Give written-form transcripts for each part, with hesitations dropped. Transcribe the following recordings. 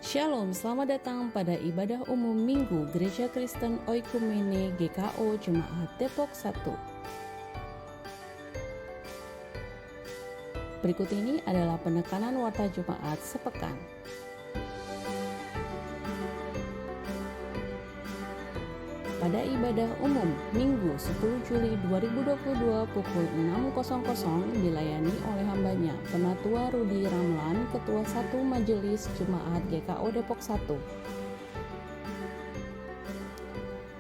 Shalom, selamat datang pada ibadah umum Minggu Gereja Kristen Oikumene GKO Jemaat Depok 1. Berikut ini adalah penekanan warta Jemaat sepekan. Pada ibadah umum Minggu 10 Juli 2022 pukul 6.00 dilayani oleh hambanya Penatua Rudi Ramlan, Ketua 1 Majelis Jemaat GKO Depok 1.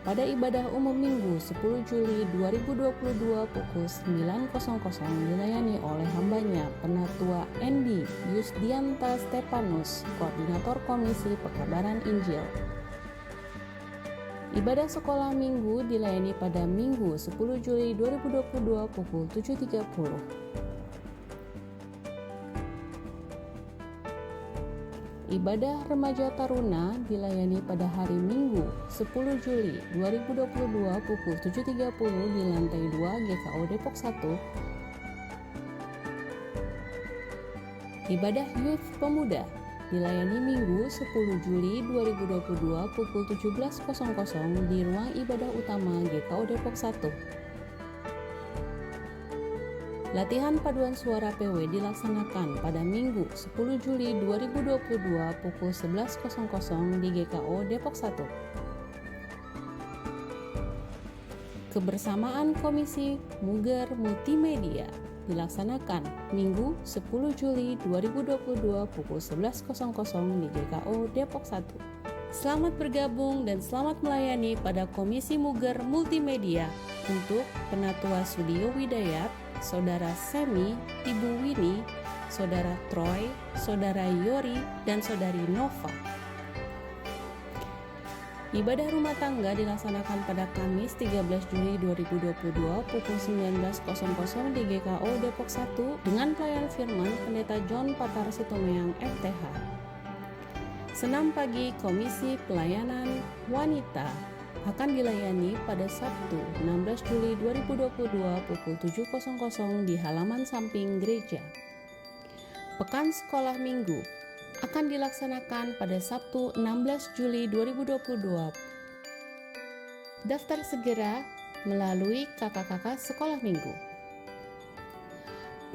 Pada ibadah umum Minggu 10 Juli 2022 pukul 9.00 dilayani oleh hambanya Penatua Endi Yusdianta Stepanus, Koordinator Komisi Pekabaran Injil. Ibadah sekolah minggu dilayani pada Minggu 10 Juli 2022 pukul 7.30. Ibadah remaja taruna dilayani pada hari Minggu 10 Juli 2022 pukul 7.30 di lantai 2 GKO Depok 1. Ibadah Youth Pemuda dilayani Minggu 10 Juli 2022 pukul 17.00 di ruang ibadah utama GKO Depok 1. Latihan paduan suara PW dilaksanakan pada Minggu 10 Juli 2022 pukul 11.00 di GKO Depok 1. Kebersamaan Komisi Muger Multimedia dilaksanakan Minggu 10 Juli 2022 pukul 11.00 di GKO Depok 1. Selamat bergabung dan selamat melayani pada Komisi Muger Multimedia untuk Penatua Sudio Widayat, Saudara Semi, Ibu Winnie, Saudara Troy, Saudara Yori, dan Saudari Nova. Ibadah rumah tangga dilaksanakan pada Kamis 13 Juli 2022 pukul 19.00 di GKO Depok 1 dengan pelayan firman Pendeta John Patar Situmeang FTH. Senam pagi Komisi Pelayanan Wanita akan dilayani pada Sabtu 16 Juli 2022 pukul 7.00 di halaman samping gereja. Pekan Sekolah Minggu akan dilaksanakan pada Sabtu 16 Juli 2022. Daftar segera melalui kakak-kakak sekolah minggu.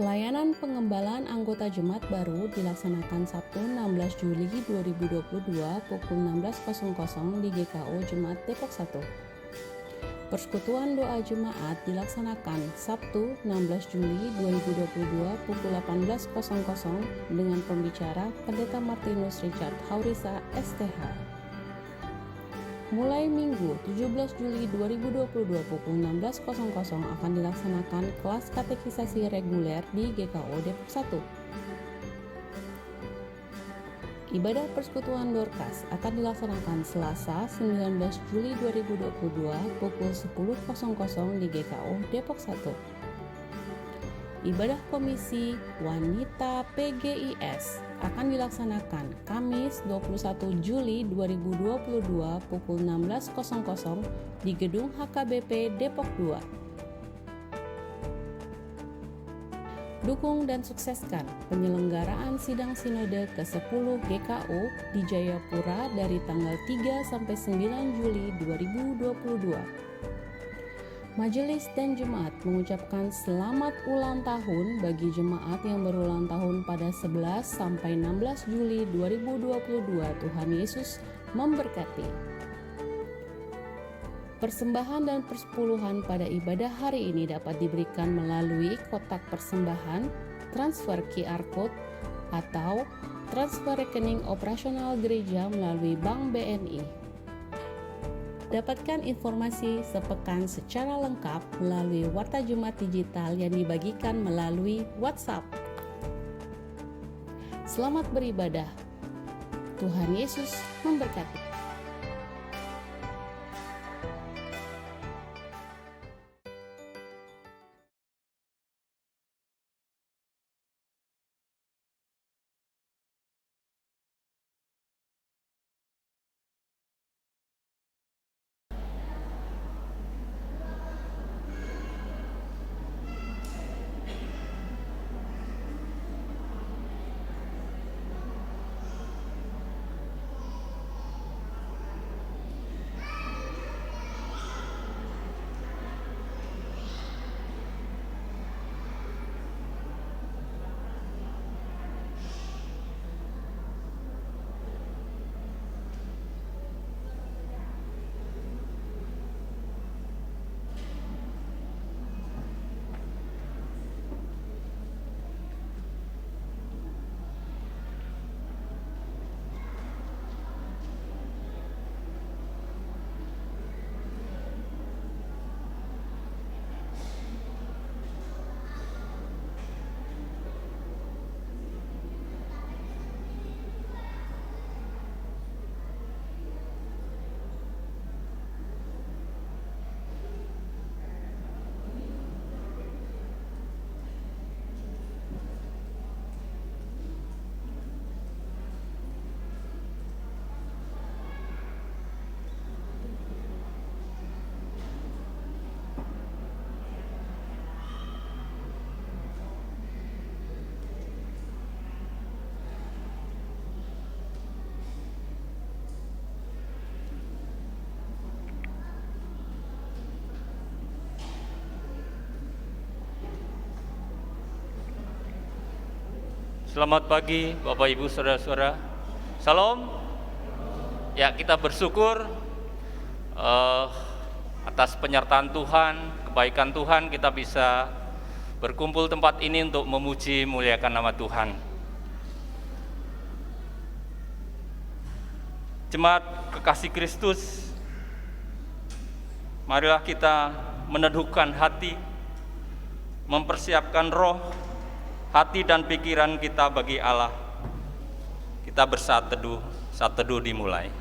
Pelayanan pengembalaan anggota jemaat baru dilaksanakan Sabtu 16 Juli 2022 pukul 16.00 di GKO Jemaat Depok 1. Persekutuan doa jemaat dilaksanakan Sabtu 16 Juli 2022 pukul 18.00 dengan pembicara Pendeta Martinus Richard Haurisa STH. Mulai Minggu 17 Juli 2022 pukul 16.00 akan dilaksanakan kelas katekisasi reguler di GKO Depok 1. Ibadah Persekutuan Dorcas akan dilaksanakan Selasa 19 Juli 2022 pukul 10.00 di GKO Depok 1. Ibadah Komisi Wanita PGIS akan dilaksanakan Kamis 21 Juli 2022 pukul 16.00 di Gedung HKBP Depok 2. Dukung dan sukseskan penyelenggaraan sidang sinode ke-10 GKO di Jayapura dari tanggal 3 sampai 9 Juli 2022. Majelis dan jemaat mengucapkan selamat ulang tahun bagi jemaat yang berulang tahun pada 11 sampai 16 Juli 2022. Tuhan Yesus memberkati. Persembahan dan persepuluhan pada ibadah hari ini dapat diberikan melalui kotak persembahan, transfer QR Code, atau transfer rekening operasional gereja melalui Bank BNI. Dapatkan informasi sepekan secara lengkap melalui Warta Jemaat Digital yang dibagikan melalui WhatsApp. Selamat beribadah. Tuhan Yesus memberkati. Selamat pagi Bapak Ibu Saudara-saudara. Salam. Ya, kita bersyukur atas penyertaan Tuhan, kebaikan Tuhan, kita bisa berkumpul tempat ini untuk memuji muliakan nama Tuhan. Jemaat kekasih Kristus, marilah kita meneduhkan hati, mempersiapkan roh, hati dan pikiran kita bagi Allah. Kita bersaat teduh, saat teduh dimulai.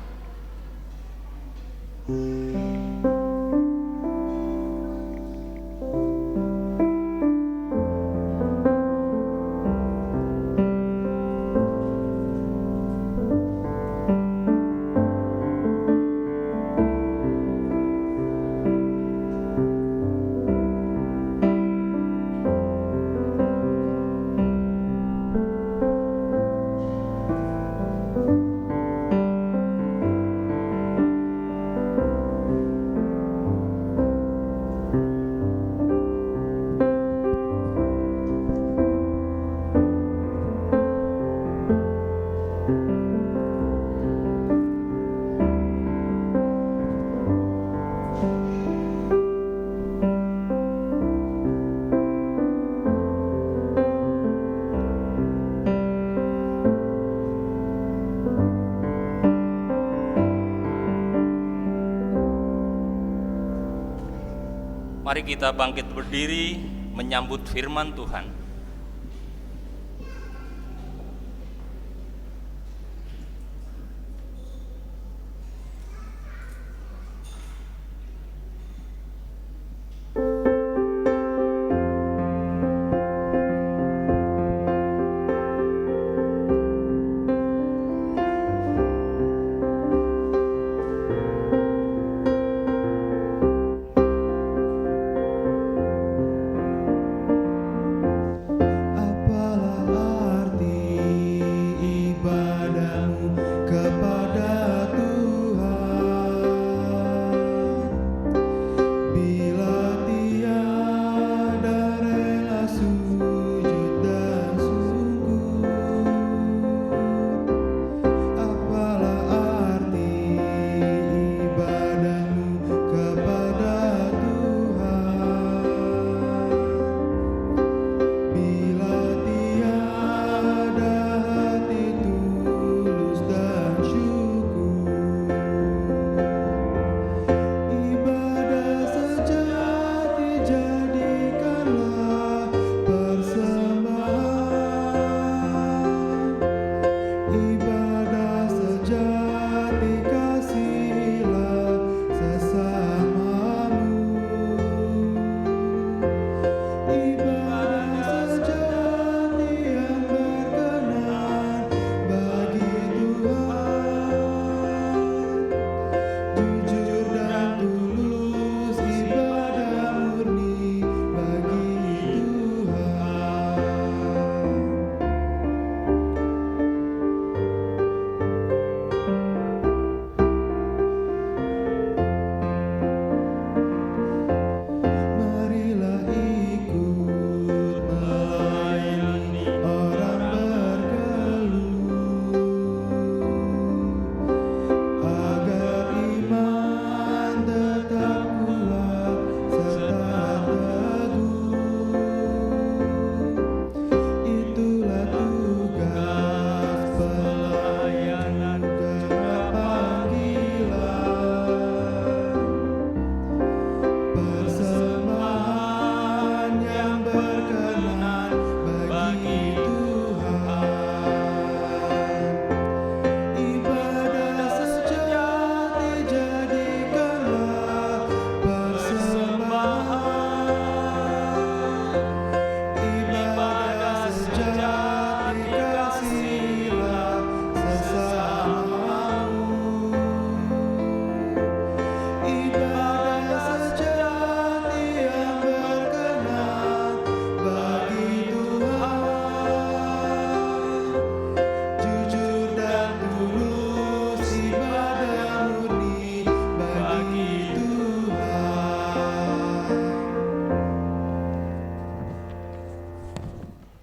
Mari kita bangkit berdiri menyambut firman Tuhan.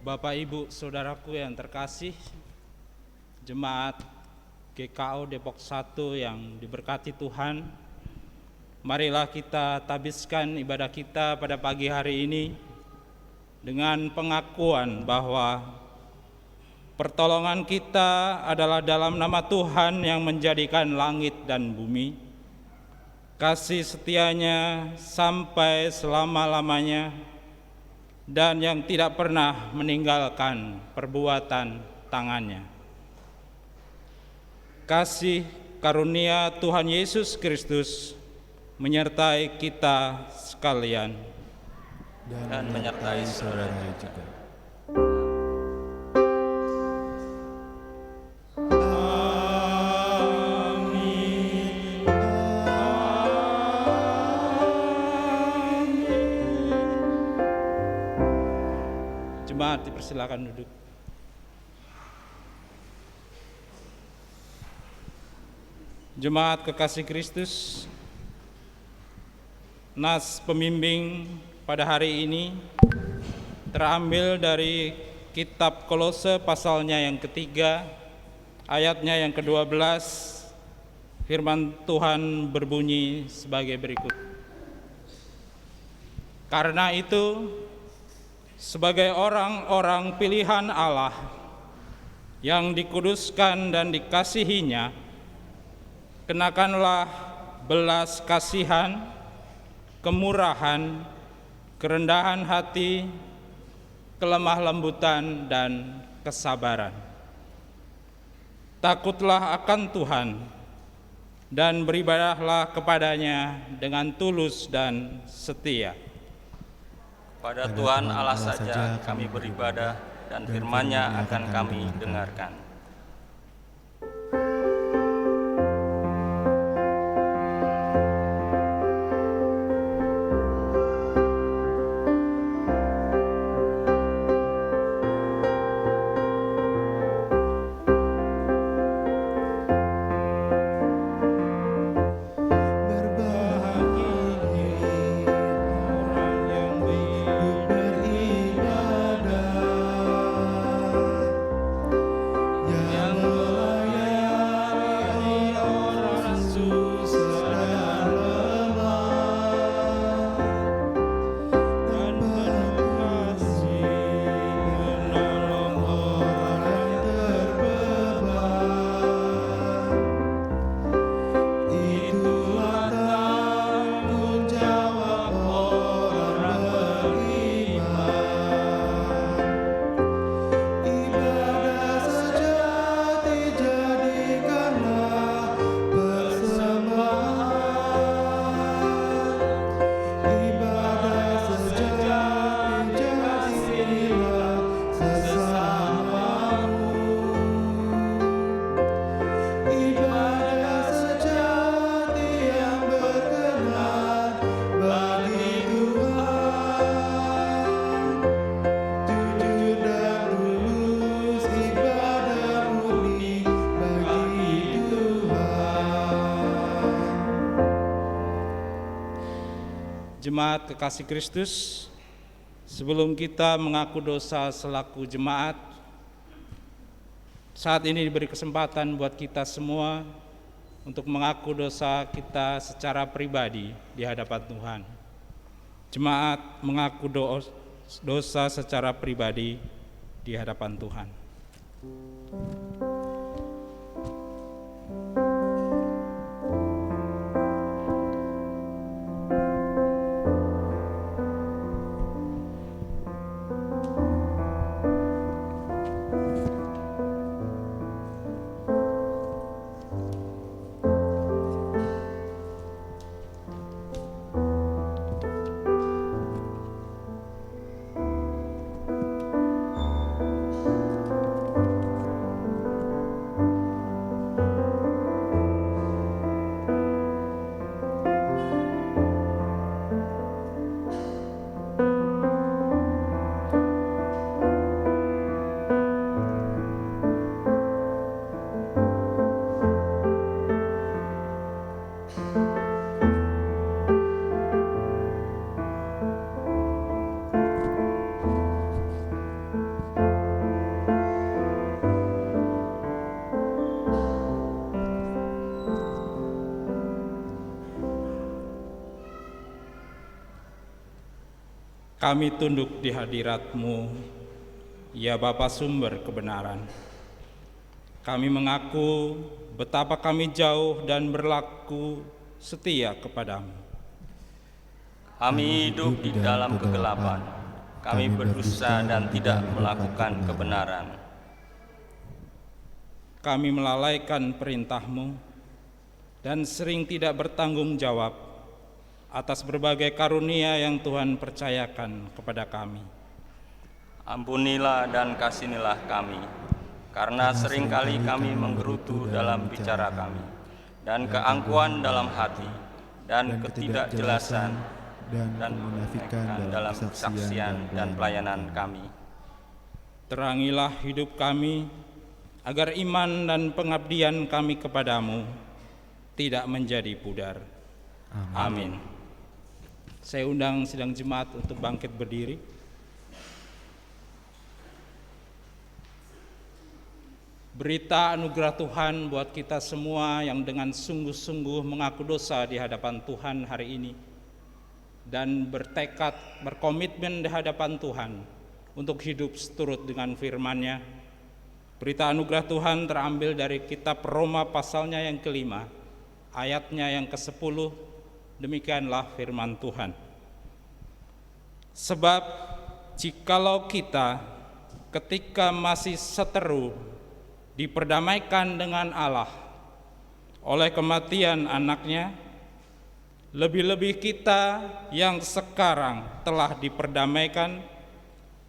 Bapak, Ibu, Saudaraku yang terkasih, Jemaat GKO Depok 1 yang diberkati Tuhan, marilah kita tabiskan ibadah kita pada pagi hari ini dengan pengakuan bahwa pertolongan kita adalah dalam nama Tuhan yang menjadikan langit dan bumi. Kasih setianya sampai selama-lamanya dan yang tidak pernah meninggalkan perbuatan tangannya. Kasih karunia Tuhan Yesus Kristus menyertai kita sekalian dan menyertai saudara juga. Jemaat dipersilakan duduk. Jemaat kekasih Kristus, nas pembimbing pada hari ini terambil dari kitab Kolose pasalnya yang ketiga, ayatnya yang ke-12. Firman Tuhan berbunyi sebagai berikut. Karena itu, sebagai orang-orang pilihan Allah yang dikuduskan dan dikasihinya, kenakanlah belas kasihan, kemurahan, kerendahan hati, kelemah lembutan, dan kesabaran. Takutlah akan Tuhan dan beribadahlah kepadanya dengan tulus dan setia. Pada Tuhan Allah saja kami beribadah dan firman-Nya akan kami dengarkan. Jemaat kekasih Kristus, sebelum kita mengaku dosa selaku jemaat, saat ini diberi kesempatan buat kita semua untuk mengaku dosa kita secara pribadi di hadapan Tuhan. Jemaat mengaku dosa secara pribadi di hadapan Tuhan. Kami tunduk di hadirat-Mu, ya Bapa sumber kebenaran. Kami mengaku betapa kami jauh dan berlaku setia kepadamu. Kami hidup di dalam kegelapan, kami berdusta dan tidak melakukan kebenaran. Kami melalaikan perintah-Mu dan sering tidak bertanggung jawab atas berbagai karunia yang Tuhan percayakan kepada kami. Ampunilah dan kasihanilah kami, karena seringkali kami menggerutu dalam bicara kami, dan keangkuhan dalam hati, dan ketidakjelasan, dan menafikan dalam kesaksian dan pelayanan kami. Terangilah hidup kami, agar iman dan pengabdian kami kepadamu tidak menjadi pudar. Amin. Saya undang sidang jemaat untuk bangkit berdiri. Berita anugerah Tuhan buat kita semua yang dengan sungguh-sungguh mengaku dosa di hadapan Tuhan hari ini dan bertekad, berkomitmen di hadapan Tuhan untuk hidup seturut dengan firman-Nya. Berita anugerah Tuhan terambil dari kitab Roma pasalnya yang kelima, ayatnya yang ke-10. Demikianlah firman Tuhan. Sebab jikalau kita ketika masih seteru diperdamaikan dengan Allah oleh kematian anaknya, lebih-lebih kita yang sekarang telah diperdamaikan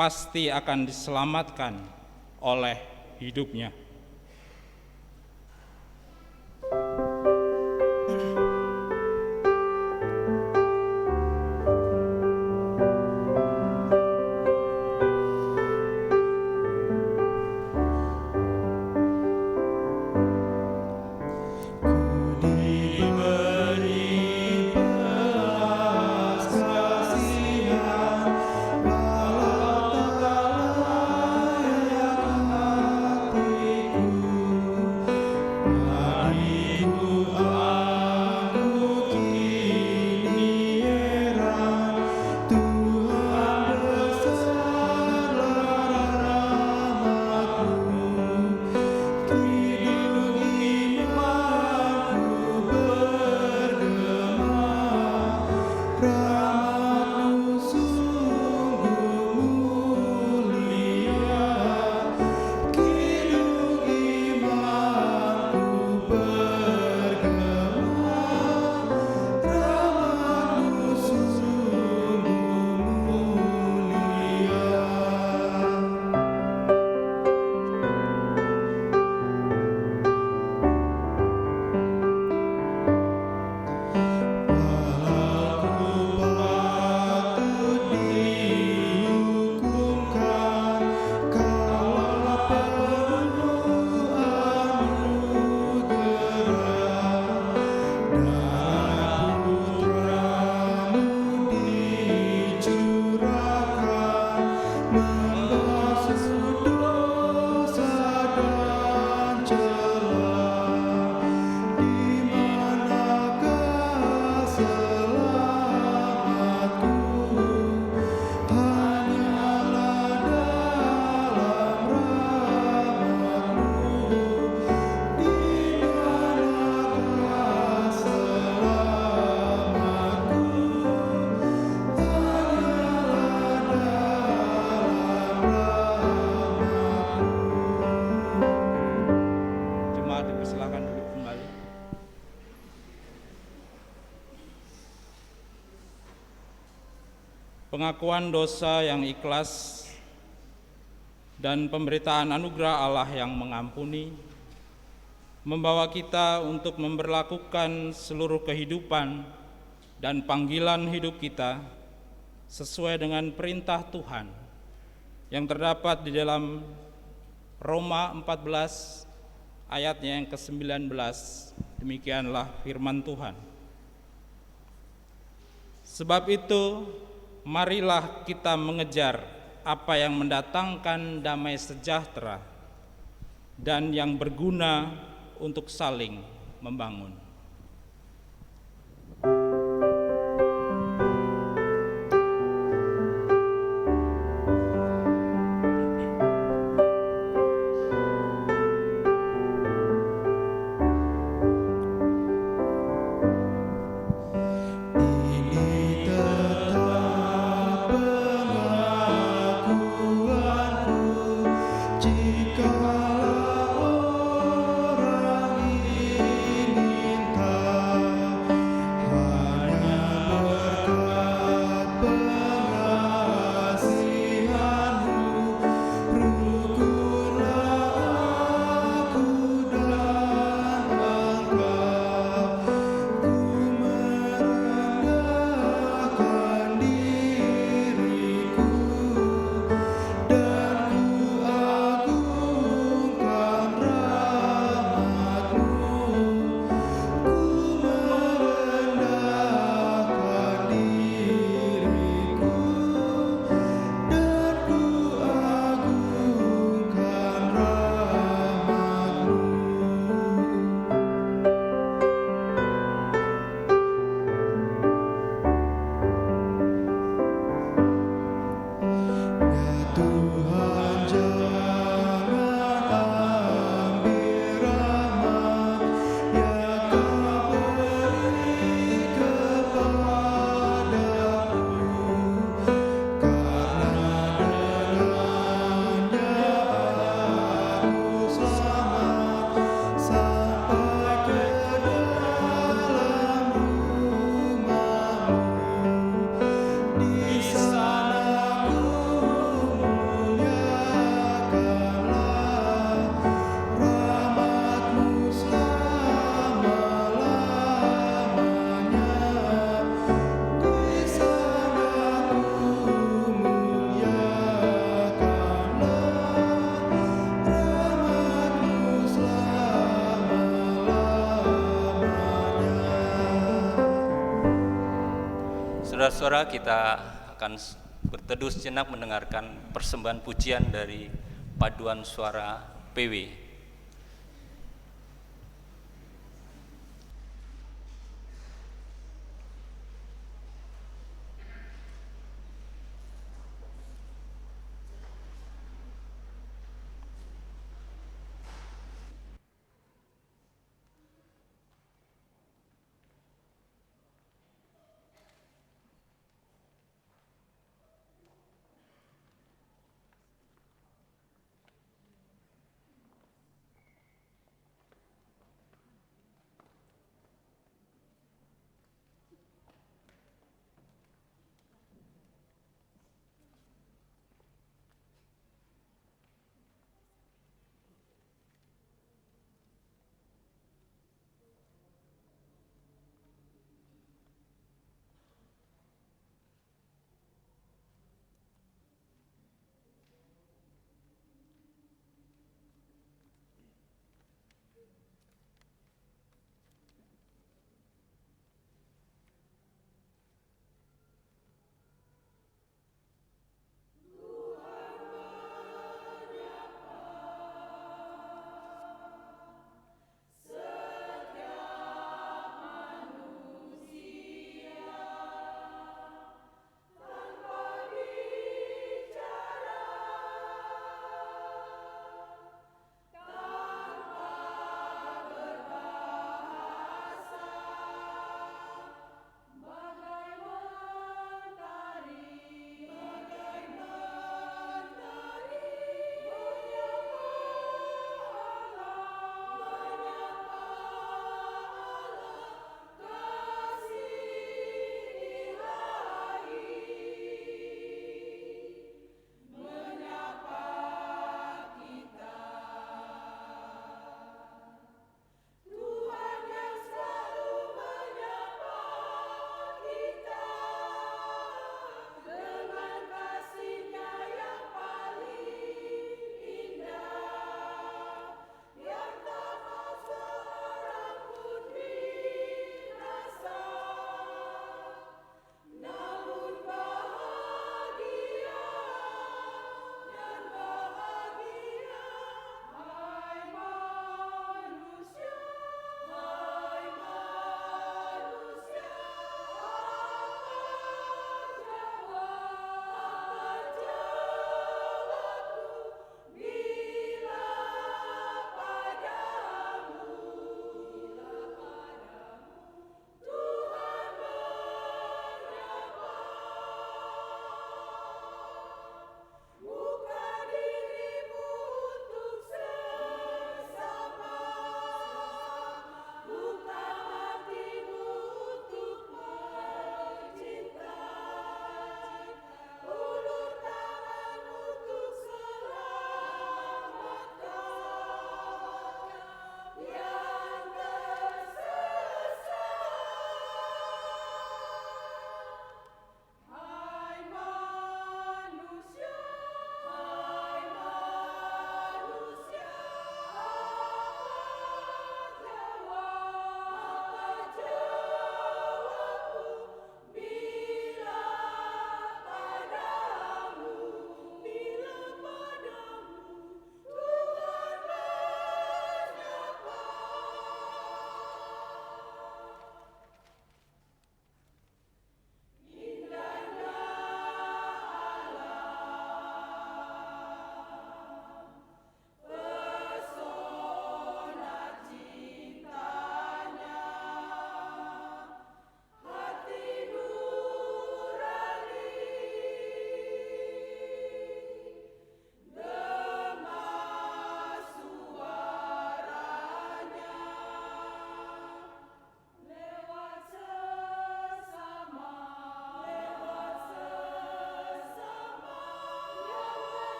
pasti akan diselamatkan oleh hidupnya. Pengakuan dosa yang ikhlas dan pemberitaan anugerah Allah yang mengampuni membawa kita untuk memberlakukan seluruh kehidupan dan panggilan hidup kita sesuai dengan perintah Tuhan yang terdapat di dalam Roma 14 ayatnya yang ke-19. Demikianlah firman Tuhan. Sebab itu, marilah kita mengejar apa yang mendatangkan damai sejahtera dan yang berguna untuk saling membangun. saudara-saudara, kita akan berteduh sejenak mendengarkan persembahan pujian dari paduan suara PW.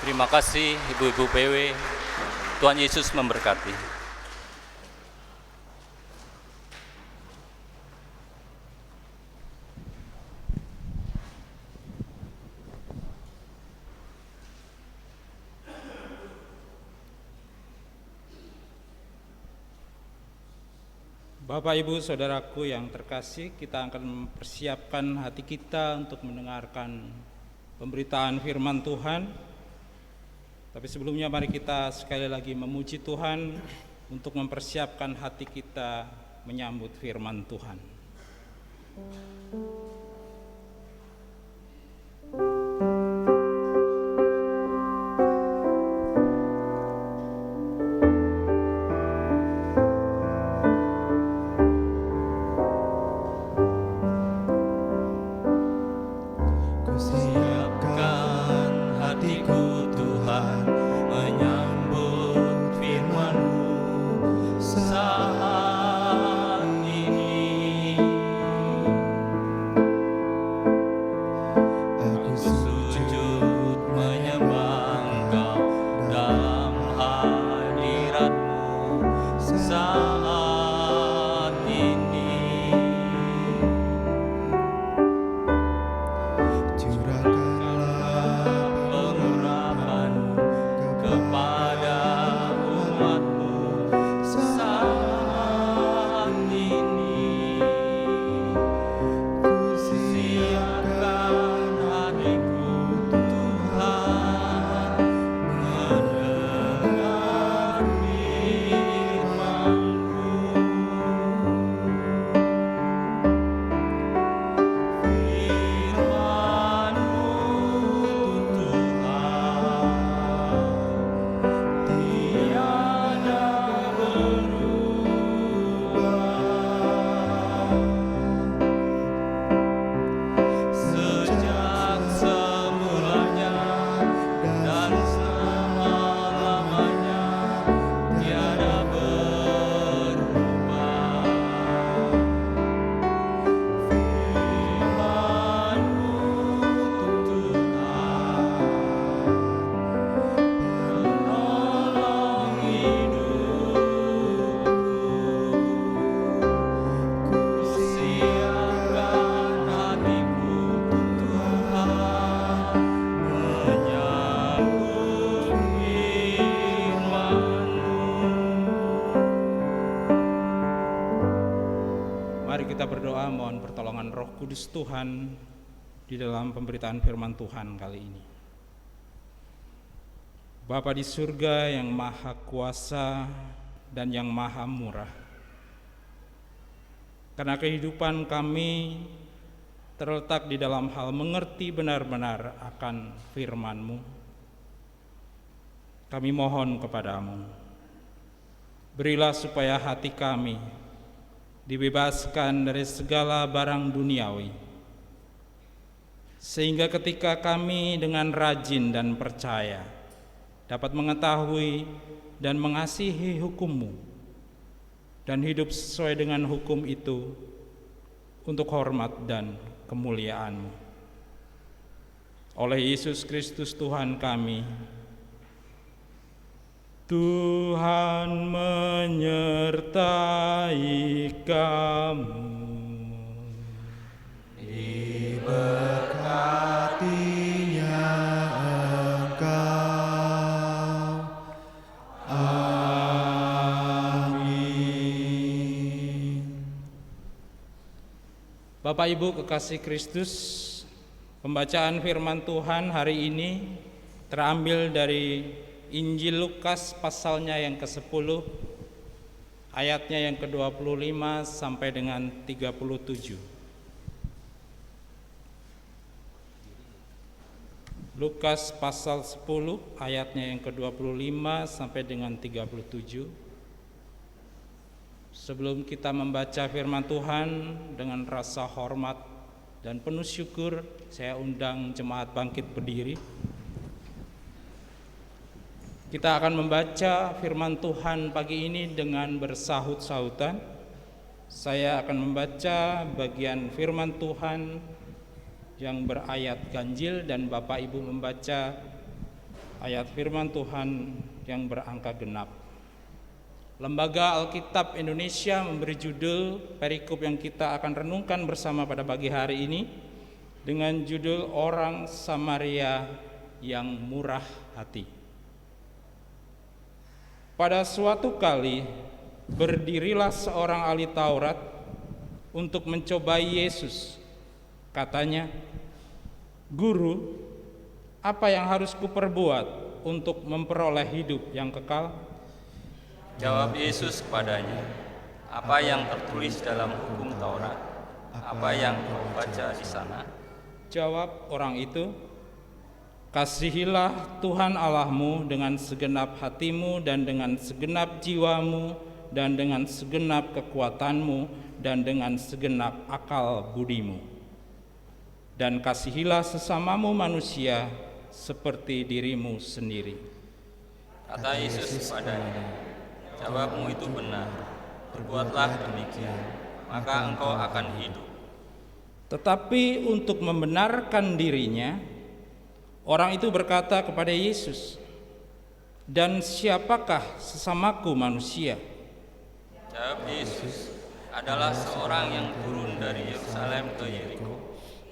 Terima kasih Ibu-ibu PW. Tuhan Yesus memberkati. Bapak, Ibu, Saudaraku yang terkasih, kita akan mempersiapkan hati kita untuk mendengarkan pemberitaan firman Tuhan. Tapi sebelumnya mari kita sekali lagi memuji Tuhan untuk mempersiapkan hati kita menyambut firman Tuhan. Kudus Tuhan di dalam pemberitaan firman Tuhan kali ini. Bapa di surga yang maha kuasa dan yang maha murah, karena kehidupan kami terletak di dalam hal mengerti benar-benar akan firman-Mu, kami mohon kepadamu, berilah supaya hati kami dibebaskan dari segala barang duniawi, sehingga ketika kami dengan rajin dan percaya dapat mengetahui dan mengasihi hukum-Mu dan hidup sesuai dengan hukum itu untuk hormat dan kemuliaan-Mu. Oleh Yesus Kristus Tuhan kami, Tuhan menyertai kamu. Diberkatinya Engkau. Amin. Bapak Ibu kekasih Kristus, pembacaan firman Tuhan hari ini terambil dari Injil Lukas pasalnya yang ke-10, ayatnya yang ke-25 sampai dengan 37. Lukas pasal 10 ayatnya yang ke-25 sampai dengan 37. Sebelum kita membaca firman Tuhan dengan rasa hormat dan penuh syukur, saya undang jemaat bangkit berdiri. Kita akan membaca firman Tuhan pagi ini dengan bersahut-sahutan. Saya akan membaca bagian firman Tuhan yang berayat ganjil dan Bapak Ibu membaca ayat firman Tuhan yang berangka genap. Lembaga Alkitab Indonesia memberi judul perikop yang kita akan renungkan bersama pada pagi hari ini dengan judul Orang Samaria yang Murah Hati. Pada suatu kali berdirilah seorang ahli Taurat untuk mencobai Yesus. Katanya, "Guru, apa yang harus kuperbuat untuk memperoleh hidup yang kekal?" Jawab Yesus kepadanya, "Apa yang tertulis dalam hukum Taurat? Apa yang kau baca di sana?" Jawab orang itu, "Kasihilah Tuhan Allahmu dengan segenap hatimu dan dengan segenap jiwamu dan dengan segenap kekuatanmu dan dengan segenap akal budimu. Dan kasihilah sesamamu manusia seperti dirimu sendiri." Kata Yesus kepadanya, "Jawabmu itu benar, berbuatlah demikian, maka engkau akan hidup." Tetapi untuk membenarkan dirinya, orang itu berkata kepada Yesus, "Dan siapakah sesamaku manusia?" Jawab Yesus, "Adalah seorang yang turun dari Yerusalem ke Yeriko.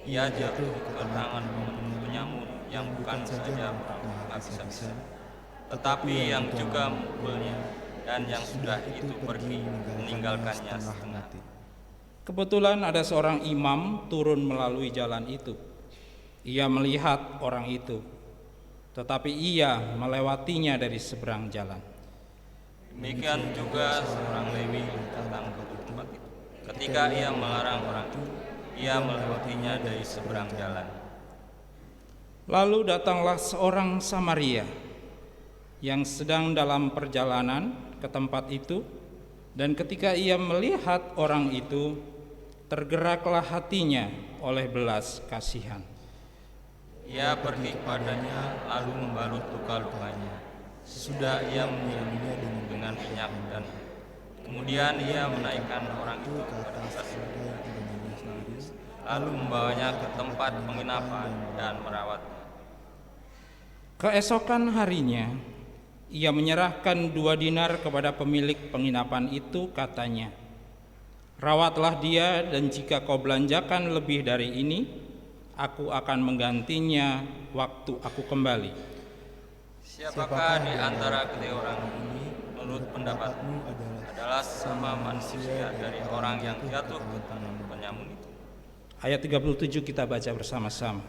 Ia jatuh ke tangan penyamun yang bukan saja menghabis-habisan, tetapi yang juga memukulnya, dan yang sudah itu pergi meninggalkannya setengah mati." Kebetulan ada seorang imam turun melalui jalan itu. Ia melihat orang itu, tetapi ia melewatinya dari seberang jalan. Demikian juga seorang Lewi datang ke tempat itu. Ketika ia melarang orang itu, ia melewatinya dari seberang jalan. Lalu datanglah seorang Samaria yang sedang dalam perjalanan ke tempat itu, dan ketika ia melihat orang itu, tergeraklah hatinya oleh belas kasihan. Ia pergi kepadanya lalu membalut luka-lukanya. Sesudah ia menyiramnya dengan minyak, dan kemudian ia menaikkan orang itu ke atas lalu membawanya ke tempat penginapan dan merawatnya. Keesokan harinya ia menyerahkan 2 dinar kepada pemilik penginapan itu, katanya, "Rawatlah dia, dan jika kau belanjakan lebih dari ini, aku akan menggantinya waktu aku kembali." Siapakah di antara kedua orang ini menurut pendapatmu adalah sama manusia dari orang yang jatuh ke tangan penyamun itu? Ayat 37 kita baca bersama-sama.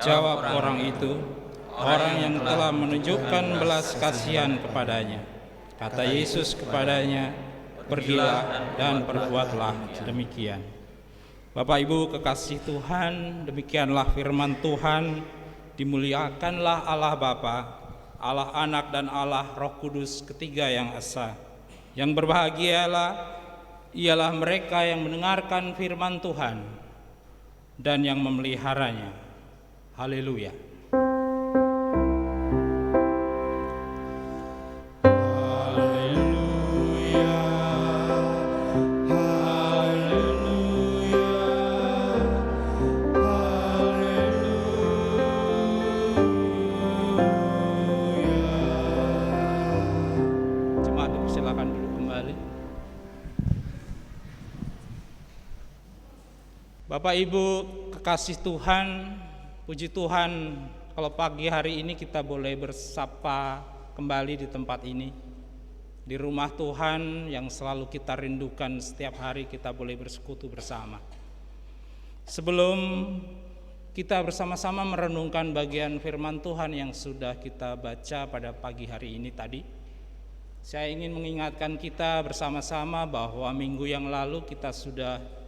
Jawab orang itu, orang yang telah menunjukkan belas kasihan kepadanya. Kata Yesus kepadanya, "Pergilah dan perbuatlah demikian." Bapak Ibu kekasih Tuhan, demikianlah firman Tuhan. Dimuliakanlah Allah Bapa, Allah Anak dan Allah Roh Kudus, ketiga yang esa. Yang berbahagialah ialah mereka yang mendengarkan firman Tuhan dan yang memeliharanya. Haleluya. Bapak Ibu kekasih Tuhan, puji Tuhan kalau pagi hari ini kita boleh bersapa kembali di tempat ini, di rumah Tuhan yang selalu kita rindukan. Setiap hari kita boleh bersekutu bersama. Sebelum kita bersama-sama merenungkan bagian firman Tuhan yang sudah kita baca pada pagi hari ini tadi, saya ingin mengingatkan kita bersama-sama bahwa minggu yang lalu kita sudah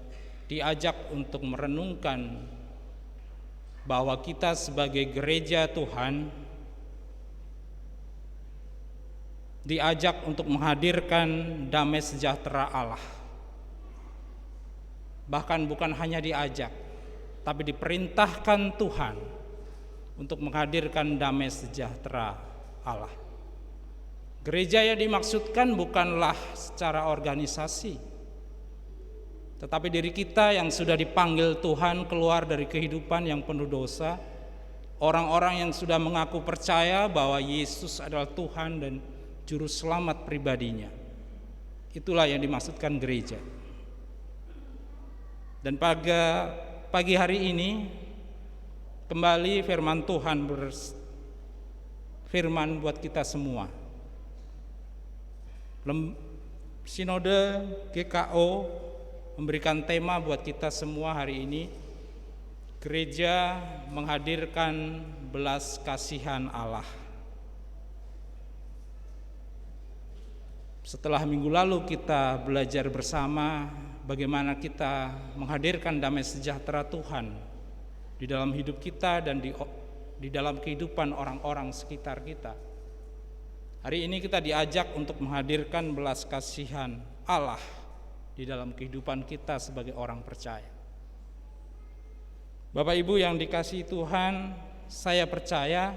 diajak untuk merenungkan bahwa kita sebagai gereja Tuhan diajak untuk menghadirkan damai sejahtera Allah. Bahkan bukan hanya diajak, tapi diperintahkan Tuhan untuk menghadirkan damai sejahtera Allah. Gereja yang dimaksudkan bukanlah secara organisasi, tetapi diri kita yang sudah dipanggil Tuhan keluar dari kehidupan yang penuh dosa orang-orang yang sudah mengaku percaya bahwa Yesus adalah Tuhan dan juru selamat pribadinya. Itulah yang dimaksudkan gereja. Dan pada pagi hari ini kembali firman Tuhan firman buat kita semua. Sinode GKO memberikan tema buat kita semua hari ini, gereja menghadirkan belas kasihan Allah. Setelah minggu lalu kita belajar bersama bagaimana kita menghadirkan damai sejahtera Tuhan di dalam hidup kita dan di dalam kehidupan orang-orang sekitar kita. Hari ini kita diajak untuk menghadirkan belas kasihan Allah di dalam kehidupan kita sebagai orang percaya. Bapak Ibu yang dikasihi Tuhan, saya percaya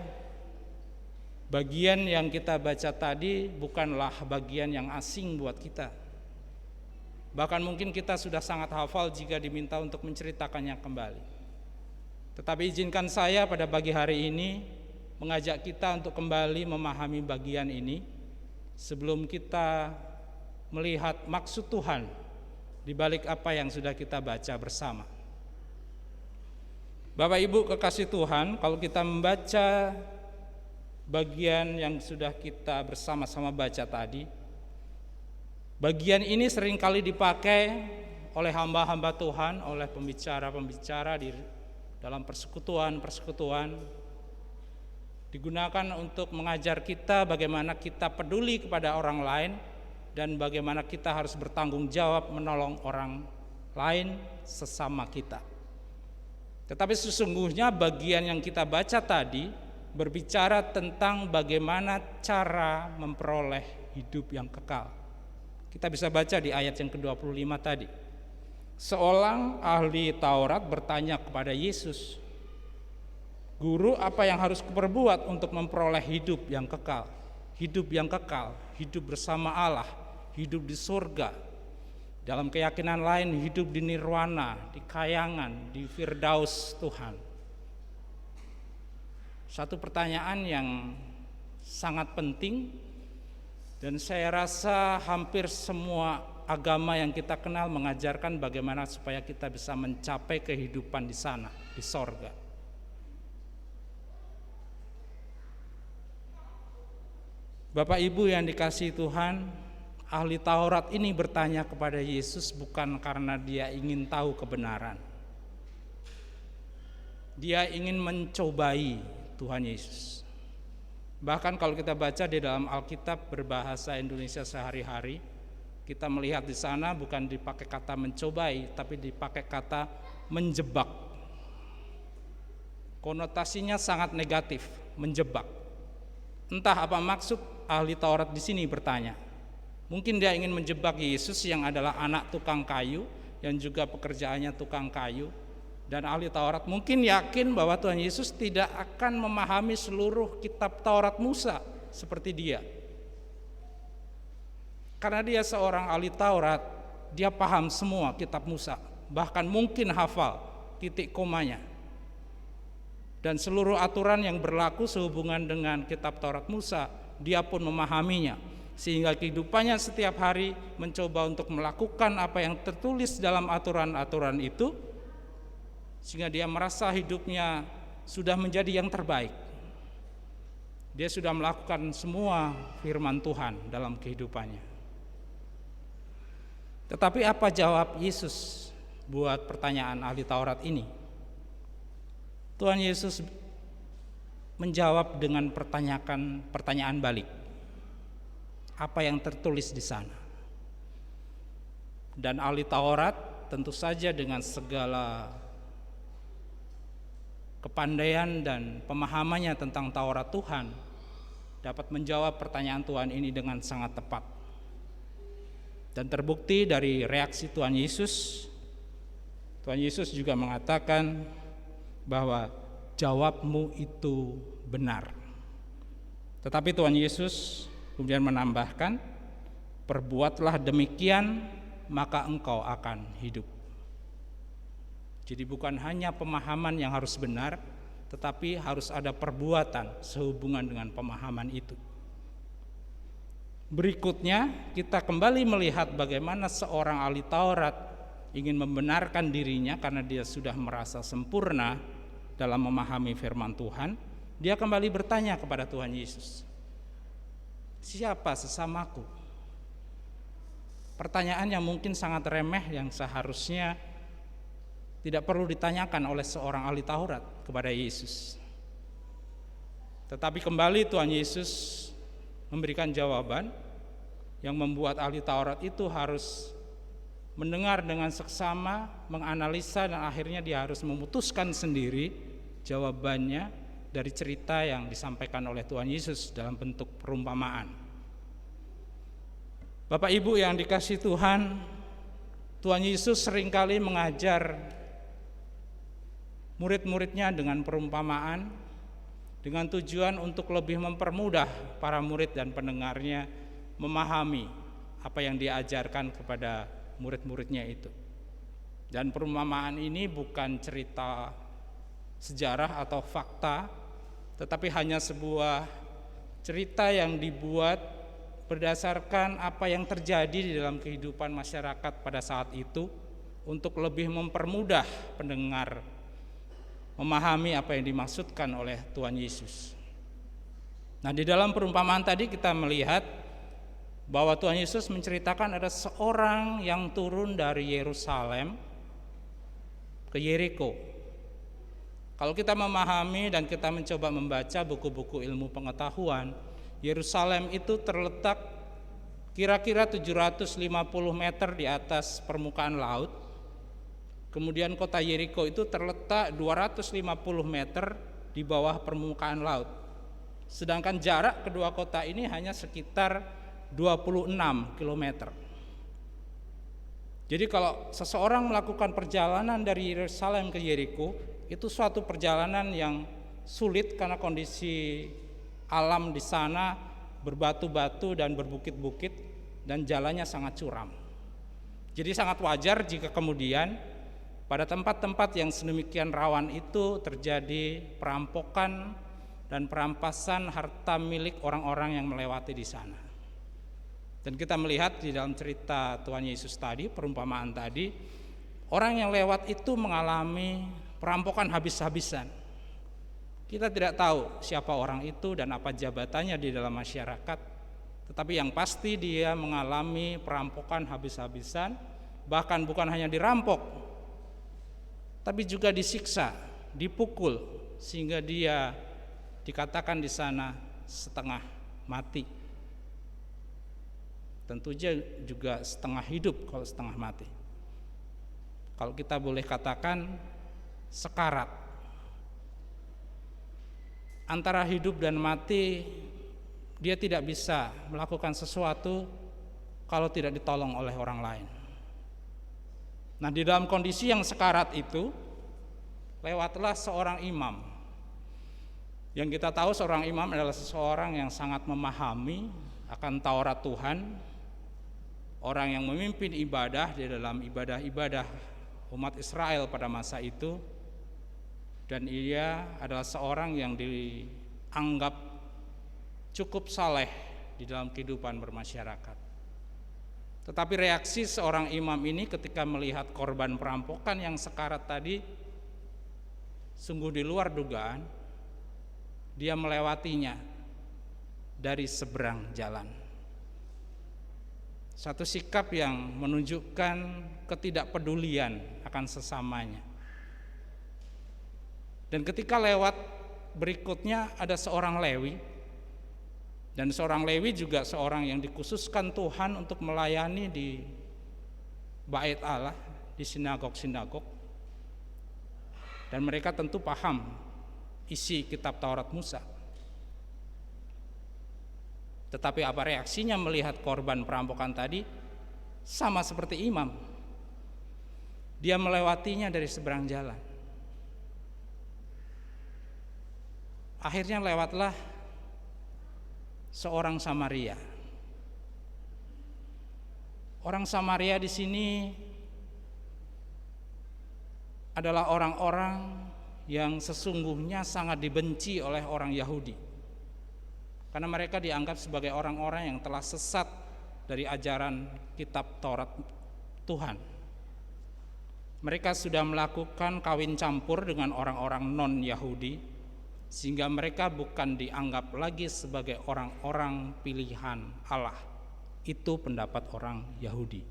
bagian yang kita baca tadi bukanlah bagian yang asing buat kita. Bahkan mungkin kita sudah sangat hafal jika diminta untuk menceritakannya kembali. Tetapi izinkan saya pada pagi hari ini mengajak kita untuk kembali memahami bagian ini sebelum kita melihat maksud Tuhan di balik apa yang sudah kita baca bersama. Bapak Ibu kekasih Tuhan, kalau kita membaca bagian yang sudah kita bersama-sama baca tadi, bagian ini seringkali dipakai oleh hamba-hamba Tuhan, oleh pembicara-pembicara di dalam persekutuan-persekutuan, digunakan untuk mengajar kita bagaimana kita peduli kepada orang lain dan bagaimana kita harus bertanggung jawab menolong orang lain sesama kita. Tetapi sesungguhnya bagian yang kita baca tadi berbicara tentang bagaimana cara memperoleh hidup yang kekal. Kita bisa baca di ayat yang ke-25 tadi. Seorang ahli Taurat bertanya kepada Yesus, "Guru, apa yang harus kuperbuat untuk memperoleh hidup yang kekal?" Hidup yang kekal, hidup bersama Allah, hidup di surga. Dalam keyakinan lain, hidup di nirwana, di kayangan, di firdaus Tuhan. Satu pertanyaan yang sangat penting, dan saya rasa hampir semua agama yang kita kenal mengajarkan bagaimana supaya kita bisa mencapai kehidupan di sana, di sorga. Bapak Ibu yang dikasihi Tuhan, ahli Taurat ini bertanya kepada Yesus bukan karena dia ingin tahu kebenaran. Dia ingin mencobai Tuhan Yesus. Bahkan kalau kita baca di dalam Alkitab berbahasa Indonesia sehari-hari, kita melihat di sana bukan dipakai kata mencobai, tapi dipakai kata menjebak. Konotasinya sangat negatif, menjebak. Entah apa maksud ahli Taurat di sini bertanya. Mungkin dia ingin menjebak Yesus yang adalah anak tukang kayu, yang juga pekerjaannya tukang kayu. Dan ahli Taurat mungkin yakin bahwa Tuhan Yesus tidak akan memahami seluruh kitab Taurat Musa seperti dia. Karena dia seorang ahli Taurat, dia paham semua kitab Musa, bahkan mungkin hafal titik komanya. Dan seluruh aturan yang berlaku sehubungan dengan kitab Taurat Musa, dia pun memahaminya. Sehingga kehidupannya setiap hari mencoba untuk melakukan apa yang tertulis dalam aturan-aturan itu, sehingga dia merasa hidupnya sudah menjadi yang terbaik. Dia sudah melakukan semua firman Tuhan dalam kehidupannya. Tetapi apa jawab Yesus buat pertanyaan ahli Taurat ini? Tuhan Yesus menjawab dengan pertanyaan balik. Apa yang tertulis di sana? Dan ahli Taurat tentu saja dengan segala kepandaian dan pemahamannya tentang Taurat Tuhan dapat menjawab pertanyaan Tuhan ini dengan sangat tepat. Dan terbukti dari reaksi Tuhan Yesus. Tuhan Yesus juga mengatakan bahwa jawabmu itu benar. Tetapi Tuhan Yesus kemudian menambahkan, perbuatlah demikian maka engkau akan hidup. Jadi bukan hanya pemahaman yang harus benar, tetapi harus ada perbuatan sehubungan dengan pemahaman itu. Berikutnya kita kembali melihat bagaimana seorang ahli Taurat ingin membenarkan dirinya karena dia sudah merasa sempurna dalam memahami firman Tuhan. Dia kembali bertanya kepada Tuhan Yesus, siapa sesamaku? Pertanyaan yang mungkin sangat remeh yang seharusnya tidak perlu ditanyakan oleh seorang ahli Taurat kepada Yesus. Tetapi kembali Tuhan Yesus memberikan jawaban yang membuat ahli Taurat itu harus mendengar dengan seksama, menganalisa, dan akhirnya dia harus memutuskan sendiri jawabannya dari cerita yang disampaikan oleh Tuhan Yesus dalam bentuk perumpamaan. Bapak Ibu yang dikasihi Tuhan, Tuhan Yesus seringkali mengajar murid-muridnya dengan perumpamaan, dengan tujuan untuk lebih mempermudah para murid dan pendengarnya memahami apa yang diajarkan kepada murid-muridnya itu. Dan perumpamaan ini bukan cerita sejarah atau fakta, tetapi hanya sebuah cerita yang dibuat berdasarkan apa yang terjadi di dalam kehidupan masyarakat pada saat itu, untuk lebih mempermudah pendengar memahami apa yang dimaksudkan oleh Tuhan Yesus. Nah, di dalam perumpamaan tadi kita melihat bahwa Tuhan Yesus menceritakan ada seorang yang turun dari Yerusalem ke Yeriko. Kalau kita memahami dan kita mencoba membaca buku-buku ilmu pengetahuan, Yerusalem itu terletak kira-kira 750 meter di atas permukaan laut. Kemudian kota Yeriko itu terletak 250 meter di bawah permukaan laut. Sedangkan jarak kedua kota ini hanya sekitar 26 km. Jadi kalau seseorang melakukan perjalanan dari Yerusalem ke Yeriko, itu suatu perjalanan yang sulit karena kondisi alam di sana berbatu-batu dan berbukit-bukit dan jalannya sangat curam. Jadi sangat wajar jika kemudian pada tempat-tempat yang sedemikian rawan itu terjadi perampokan dan perampasan harta milik orang-orang yang melewati di sana. Dan kita melihat di dalam cerita Tuhan Yesus tadi, perumpamaan tadi, orang yang lewat itu mengalami perampokan habis-habisan. Kita tidak tahu siapa orang itu dan apa jabatannya di dalam masyarakat, tetapi yang pasti dia mengalami perampokan habis-habisan, bahkan bukan hanya dirampok, tapi juga disiksa, dipukul, sehingga dia dikatakan di sana setengah mati. Tentunya juga setengah hidup kalau setengah mati. Kalau kita boleh katakan sekarat. Antara hidup dan mati, dia tidak bisa melakukan sesuatu kalau tidak ditolong oleh orang lain. Nah, di dalam kondisi yang sekarat itu, lewatlah seorang imam. Yang kita tahu seorang imam adalah seseorang yang sangat memahami akan Taurat Tuhan, orang yang memimpin ibadah di dalam ibadah-ibadah umat Israel pada masa itu, dan ia adalah seorang yang dianggap cukup saleh di dalam kehidupan bermasyarakat. Tetapi reaksi seorang imam ini ketika melihat korban perampokan yang sekarat tadi sungguh di luar dugaan. Dia melewatinya dari seberang jalan. Satu sikap yang menunjukkan ketidakpedulian akan sesamanya. Dan ketika lewat berikutnya ada seorang Lewi. Dan seorang Lewi juga seorang yang dikhususkan Tuhan untuk melayani di Bait Allah, di sinagog-sinagog. Dan mereka tentu paham isi kitab Taurat Musa. Tetapi apa reaksinya melihat korban perampokan tadi? Sama seperti imam. Dia melewatinya dari seberang jalan. Akhirnya lewatlah seorang Samaria. Orang Samaria di sini adalah orang-orang yang sesungguhnya sangat dibenci oleh orang Yahudi, karena mereka dianggap sebagai orang-orang yang telah sesat dari ajaran kitab Taurat Tuhan. Mereka sudah melakukan kawin campur dengan orang-orang non-Yahudi, sehingga mereka bukan dianggap lagi sebagai orang-orang pilihan Allah. Itu pendapat orang Yahudi.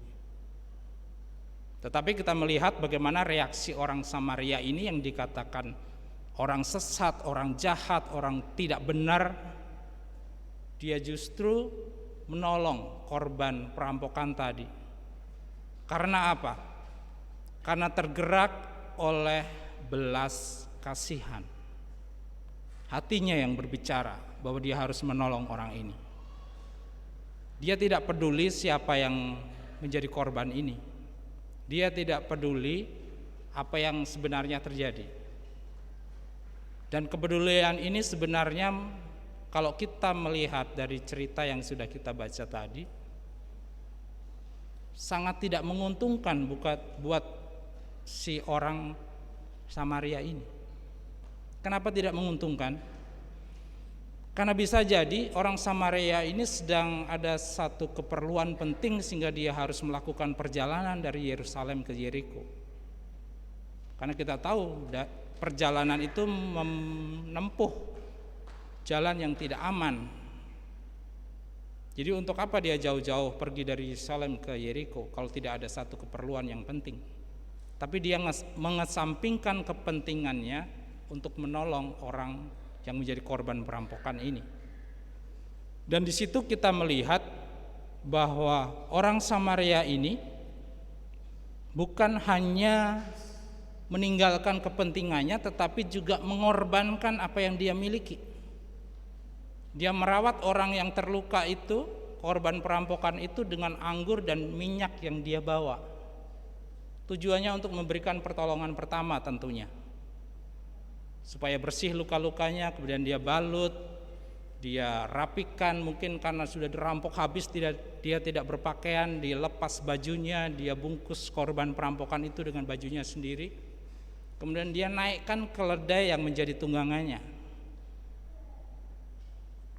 Tetapi kita melihat bagaimana reaksi orang Samaria ini yang dikatakan orang sesat, orang jahat, orang tidak benar. Dia justru menolong korban perampokan tadi. Karena apa? Karena tergerak oleh belas kasihan. Hatinya yang berbicara bahwa dia harus menolong orang ini. Dia tidak peduli siapa yang menjadi korban ini. Dia tidak peduli apa yang sebenarnya terjadi. Dan kepedulian ini sebenarnya kalau kita melihat dari cerita yang sudah kita baca tadi, sangat tidak menguntungkan buat si orang Samaria ini. Kenapa tidak menguntungkan? Karena bisa jadi orang Samaria ini sedang ada satu keperluan penting sehingga dia harus melakukan perjalanan dari Yerusalem ke Yeriko. Karena kita tahu perjalanan itu menempuh jalan yang tidak aman. Jadi untuk apa dia jauh-jauh pergi dari Yerusalem ke Yeriko kalau tidak ada satu keperluan yang penting? Tapi dia mengesampingkan kepentingannya untuk menolong orang yang menjadi korban perampokan ini. Dan di situ kita melihat bahwa orang Samaria ini bukan hanya meninggalkan kepentingannya, tetapi juga mengorbankan apa yang dia miliki. Dia merawat orang yang terluka itu, korban perampokan itu, dengan anggur dan minyak yang dia bawa. Tujuannya untuk memberikan pertolongan pertama tentunya, supaya bersih luka-lukanya, kemudian dia balut, dia rapikan, mungkin karena sudah dirampok habis dia tidak berpakaian, dia lepas bajunya, dia bungkus korban perampokan itu dengan bajunya sendiri, kemudian dia naikkan keledai yang menjadi tunggangannya.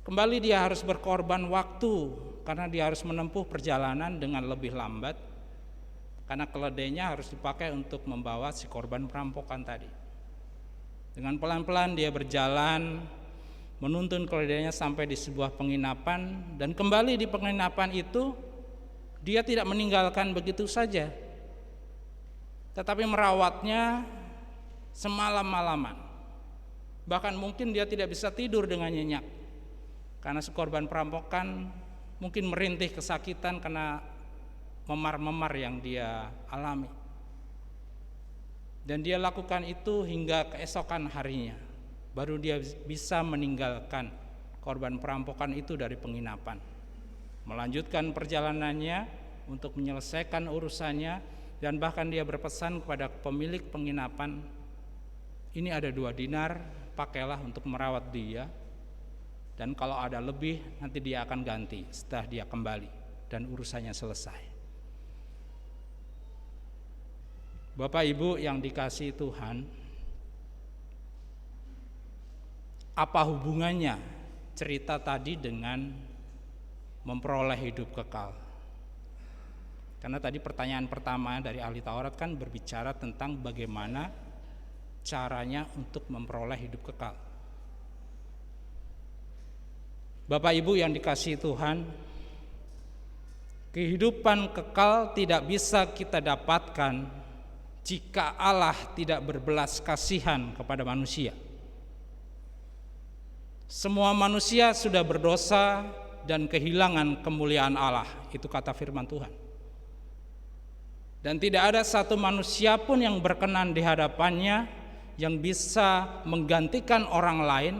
Kembali dia harus berkorban waktu karena dia harus menempuh perjalanan dengan lebih lambat, karena keledainya harus dipakai untuk membawa si korban perampokan tadi. Dengan pelan-pelan dia berjalan, menuntun keledainya sampai di sebuah penginapan, dan kembali di penginapan itu dia tidak meninggalkan begitu saja, tetapi merawatnya semalam-malaman. Bahkan mungkin dia tidak bisa tidur dengan nyenyak, karena si korban perampokan mungkin merintih kesakitan karena memar-memar yang dia alami. Dan dia lakukan itu hingga keesokan harinya, baru dia bisa meninggalkan korban perampokan itu dari penginapan, melanjutkan perjalanannya untuk menyelesaikan urusannya. Dan bahkan dia berpesan kepada pemilik penginapan, ini ada 2 dinar, pakailah untuk merawat dia, dan kalau ada lebih nanti dia akan ganti setelah dia kembali dan urusannya selesai. Bapak Ibu yang dikasihi Tuhan, apa hubungannya cerita tadi dengan memperoleh hidup kekal? Karena tadi pertanyaan pertama dari ahli Taurat kan berbicara tentang bagaimana caranya untuk memperoleh hidup kekal. Bapak Ibu yang dikasihi Tuhan, kehidupan kekal tidak bisa kita dapatkan jika Allah tidak berbelas kasihan kepada manusia. Semua manusia sudah berdosa dan kehilangan kemuliaan Allah, itu kata firman Tuhan. Dan tidak ada satu manusia pun yang berkenan di hadapannya yang bisa menggantikan orang lain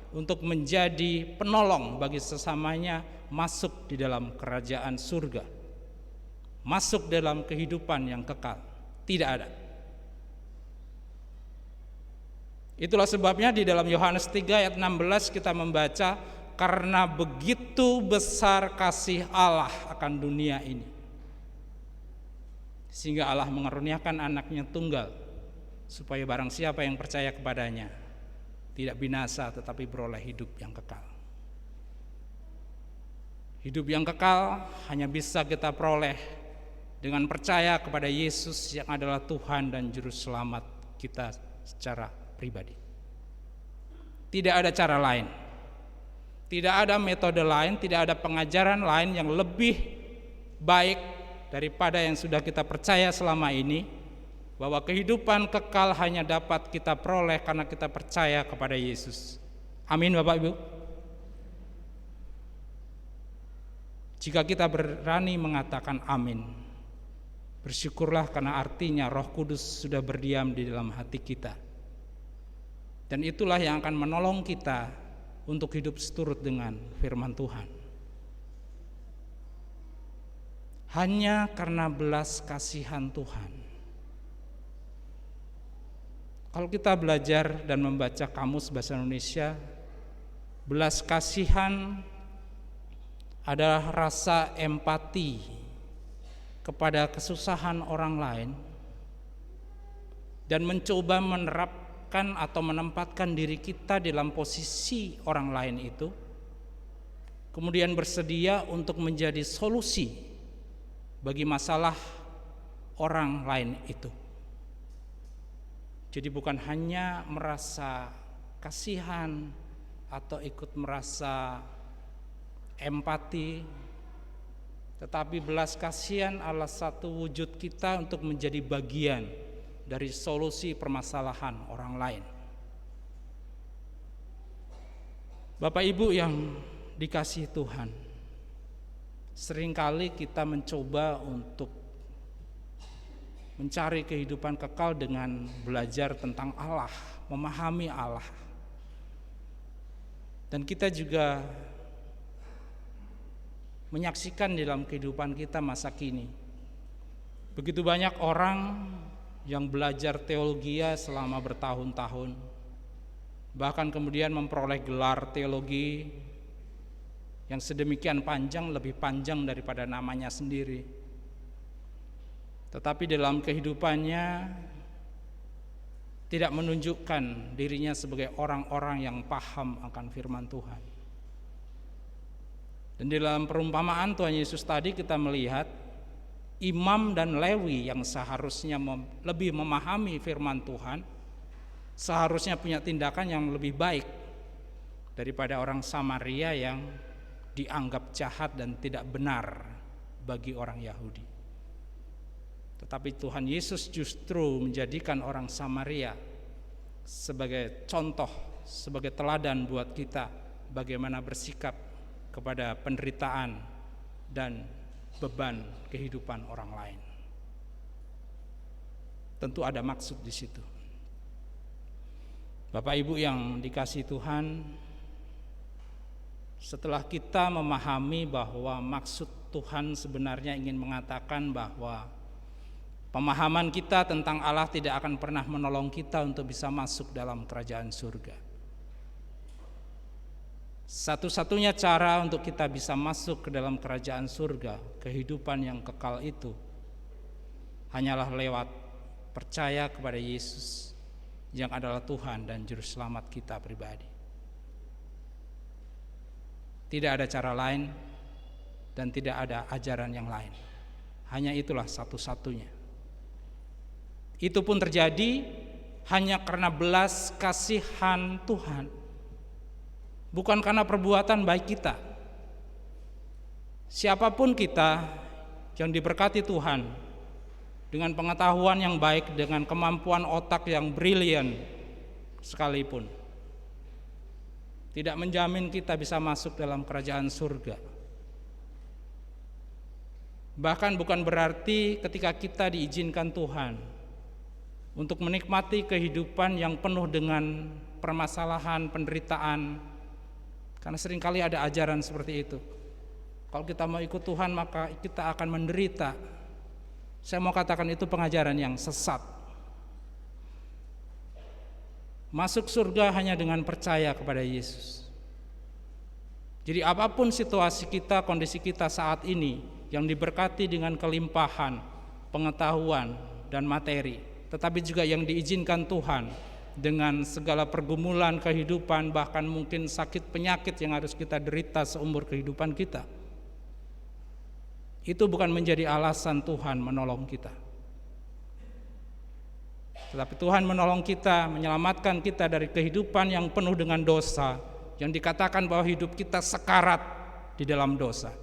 untuk menjadi penolong bagi sesamanya masuk di dalam kerajaan surga, masuk dalam kehidupan yang kekal. Tidak ada. Itulah sebabnya di dalam Yohanes 3 ayat 16 kita membaca, karena begitu besar kasih Allah akan dunia ini, sehingga Allah mengaruniakan anaknya tunggal, supaya barang siapa yang percaya kepadanya tidak binasa tetapi beroleh hidup yang kekal. Hidup yang kekal hanya bisa kita peroleh dengan percaya kepada Yesus yang adalah Tuhan dan Juru Selamat kita secara pribadi. Tidak ada cara lain, tidak ada metode lain, tidak ada pengajaran lain yang lebih baik daripada yang sudah kita percaya selama ini, bahwa kehidupan kekal hanya dapat kita peroleh karena kita percaya kepada Yesus. Amin Bapak Ibu. Jika kita berani mengatakan amin, bersyukurlah karena artinya Roh Kudus sudah berdiam di dalam hati kita. Dan itulah yang akan menolong kita untuk hidup seturut dengan firman Tuhan. Hanya karena belas kasihan Tuhan. Kalau kita belajar dan membaca Kamus Bahasa Indonesia, belas kasihan adalah rasa empati kepada kesusahan orang lain dan mencoba menerapkan atau menempatkan diri kita dalam posisi orang lain itu, kemudian bersedia untuk menjadi solusi bagi masalah orang lain itu. Jadi bukan hanya merasa kasihan atau ikut merasa empati, tetapi belas kasihan adalah satu wujud kita untuk menjadi bagian dari solusi permasalahan orang lain. Bapak Ibu yang dikasihi Tuhan, seringkali kita mencoba untuk mencari kehidupan kekal dengan belajar tentang Allah, memahami Allah. Dan kita juga menyaksikan dalam kehidupan kita masa kini, begitu banyak orang yang belajar teologi selama bertahun-tahun, bahkan kemudian memperoleh gelar teologi yang sedemikian panjang, lebih panjang daripada namanya sendiri. Tetapi dalam kehidupannya tidak menunjukkan dirinya sebagai orang-orang yang paham akan firman Tuhan. Dan dalam perumpamaan Tuhan Yesus tadi kita melihat imam dan Lewi yang seharusnya lebih memahami firman Tuhan, seharusnya punya tindakan yang lebih baik daripada orang Samaria yang dianggap jahat dan tidak benar bagi orang Yahudi. Tetapi Tuhan Yesus justru menjadikan orang Samaria sebagai contoh, sebagai teladan buat kita bagaimana bersikap kepada penderitaan dan beban kehidupan orang lain. Tentu ada maksud di situ. Bapak Ibu yang dikasihi Tuhan, setelah kita memahami bahwa maksud Tuhan sebenarnya ingin mengatakan bahwa pemahaman kita tentang Allah tidak akan pernah menolong kita untuk bisa masuk dalam kerajaan surga. Satu-satunya cara untuk kita bisa masuk ke dalam kerajaan surga, kehidupan yang kekal itu, hanyalah lewat percaya kepada Yesus yang adalah Tuhan dan Juru Selamat kita pribadi. Tidak ada cara lain dan tidak ada ajaran yang lain. Hanya itulah satu-satunya. Itu pun terjadi hanya karena belas kasihan Tuhan, bukan karena perbuatan baik kita. Siapapun kita yang diberkati Tuhan dengan pengetahuan yang baik, dengan kemampuan otak yang brilian sekalipun, tidak menjamin kita bisa masuk dalam kerajaan surga. Bahkan bukan berarti ketika kita diizinkan Tuhan untuk menikmati kehidupan yang penuh dengan permasalahan, penderitaan, karena seringkali ada ajaran seperti itu. Kalau kita mau ikut Tuhan maka kita akan menderita. Saya mau katakan itu pengajaran yang sesat. Masuk surga hanya dengan percaya kepada Yesus. Jadi apapun situasi kita, kondisi kita saat ini yang diberkati dengan kelimpahan pengetahuan dan materi, tetapi juga yang diizinkan Tuhan dengan segala pergumulan kehidupan, bahkan mungkin sakit penyakit yang harus kita derita seumur kehidupan kita. Itu bukan menjadi alasan Tuhan menolong kita, tetapi Tuhan menolong kita, menyelamatkan kita dari kehidupan yang penuh dengan dosa, yang dikatakan bahwa hidup kita sekarat di dalam dosa.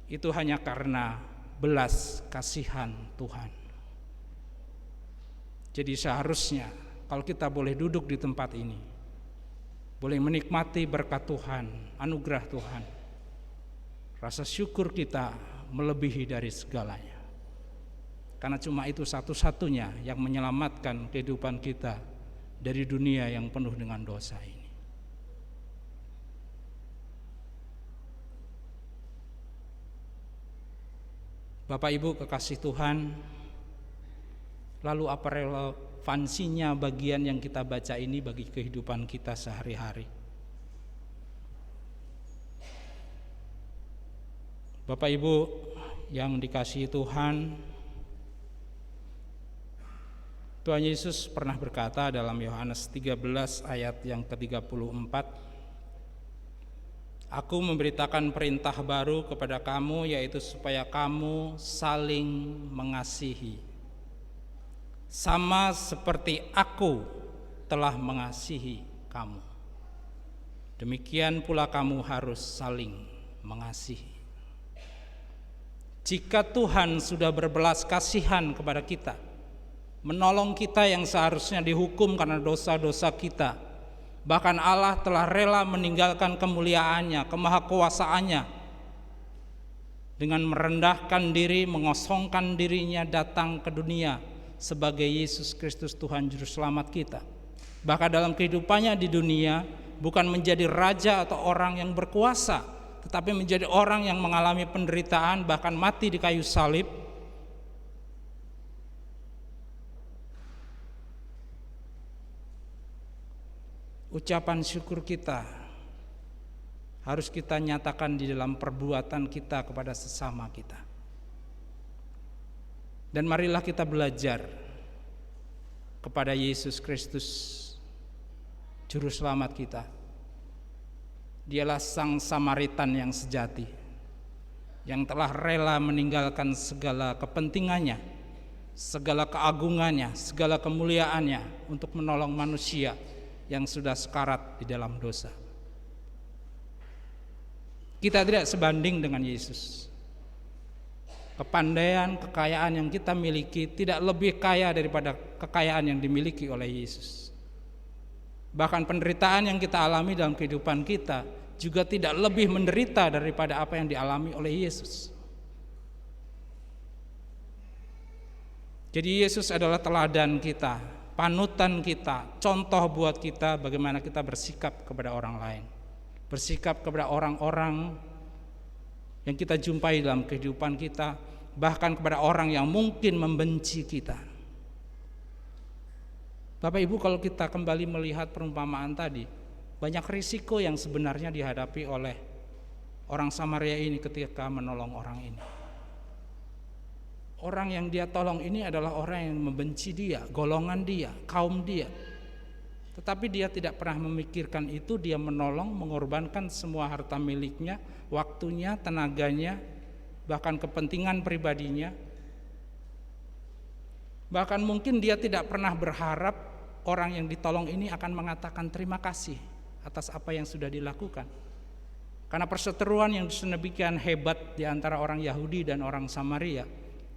Itu hanya karena belas kasihan Tuhan. Jadi seharusnya kalau kita boleh duduk di tempat ini, boleh menikmati berkat Tuhan, anugerah Tuhan, rasa syukur kita melebihi dari segalanya. Karena cuma itu satu-satunya yang menyelamatkan kehidupan kita dari dunia yang penuh dengan dosa ini. Bapak Ibu kekasih Tuhan, lalu apa relevansinya bagian yang kita baca ini bagi kehidupan kita sehari-hari? Bapak Ibu yang dikasihi Tuhan, Tuhan Yesus pernah berkata dalam Yohanes 13 ayat yang ke-34, Aku memberitakan perintah baru kepada kamu, yaitu supaya kamu saling mengasihi, sama seperti aku telah mengasihi kamu. Demikian pula kamu harus saling mengasihi. Jika Tuhan sudah berbelas kasihan kepada kita, menolong kita yang seharusnya dihukum karena dosa-dosa kita, bahkan Allah telah rela meninggalkan kemuliaannya, kemahakuasaannya, dengan merendahkan diri, mengosongkan dirinya datang ke dunia sebagai Yesus Kristus Tuhan Juru Selamat kita. Bahkan dalam kehidupannya di dunia bukan menjadi raja atau orang yang berkuasa, tetapi menjadi orang yang mengalami penderitaan, bahkan mati di kayu salib. Ucapan syukur kita harus kita nyatakan di dalam perbuatan kita kepada sesama kita. Dan marilah kita belajar kepada Yesus Kristus, Juru Selamat kita. Dialah Sang Samaritan yang sejati, yang telah rela meninggalkan segala kepentingannya, segala keagungannya, segala kemuliaannya untuk menolong manusia yang sudah sekarat di dalam dosa. Kita tidak sebanding dengan Yesus. Kepandaian, kekayaan yang kita miliki tidak lebih kaya daripada kekayaan yang dimiliki oleh Yesus. Bahkan penderitaan yang kita alami dalam kehidupan kita juga tidak lebih menderita daripada apa yang dialami oleh Yesus. Jadi Yesus adalah teladan kita, panutan kita, contoh buat kita bagaimana kita bersikap kepada orang lain, bersikap kepada orang-orang yang kita jumpai dalam kehidupan kita, bahkan kepada orang yang mungkin membenci kita. Bapak Ibu, kalau kita kembali melihat perumpamaan tadi, banyak risiko yang sebenarnya dihadapi oleh orang Samaria ini ketika menolong orang ini. Orang yang dia tolong ini adalah orang yang membenci dia, golongan dia, kaum dia. Tetapi dia tidak pernah memikirkan itu, dia menolong, mengorbankan semua harta miliknya, waktunya, tenaganya, bahkan kepentingan pribadinya. Bahkan mungkin dia tidak pernah berharap orang yang ditolong ini akan mengatakan terima kasih atas apa yang sudah dilakukan. Karena perseteruan yang sedemikian hebat di antara orang Yahudi dan orang Samaria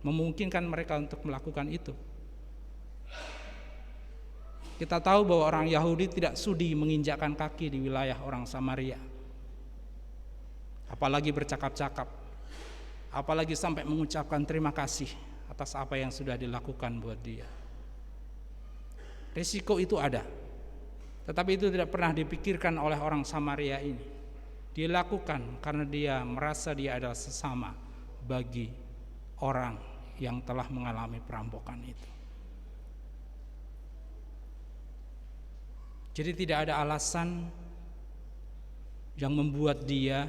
memungkinkan mereka untuk melakukan itu. Kita tahu bahwa orang Yahudi tidak sudi menginjakkan kaki di wilayah orang Samaria, apalagi bercakap-cakap, apalagi sampai mengucapkan terima kasih atas apa yang sudah dilakukan buat dia. Risiko itu ada, tetapi itu tidak pernah dipikirkan oleh orang Samaria ini. Dia lakukan karena dia merasa dia adalah sesama bagi orang yang telah mengalami perampokan itu. Jadi tidak ada alasan yang membuat dia,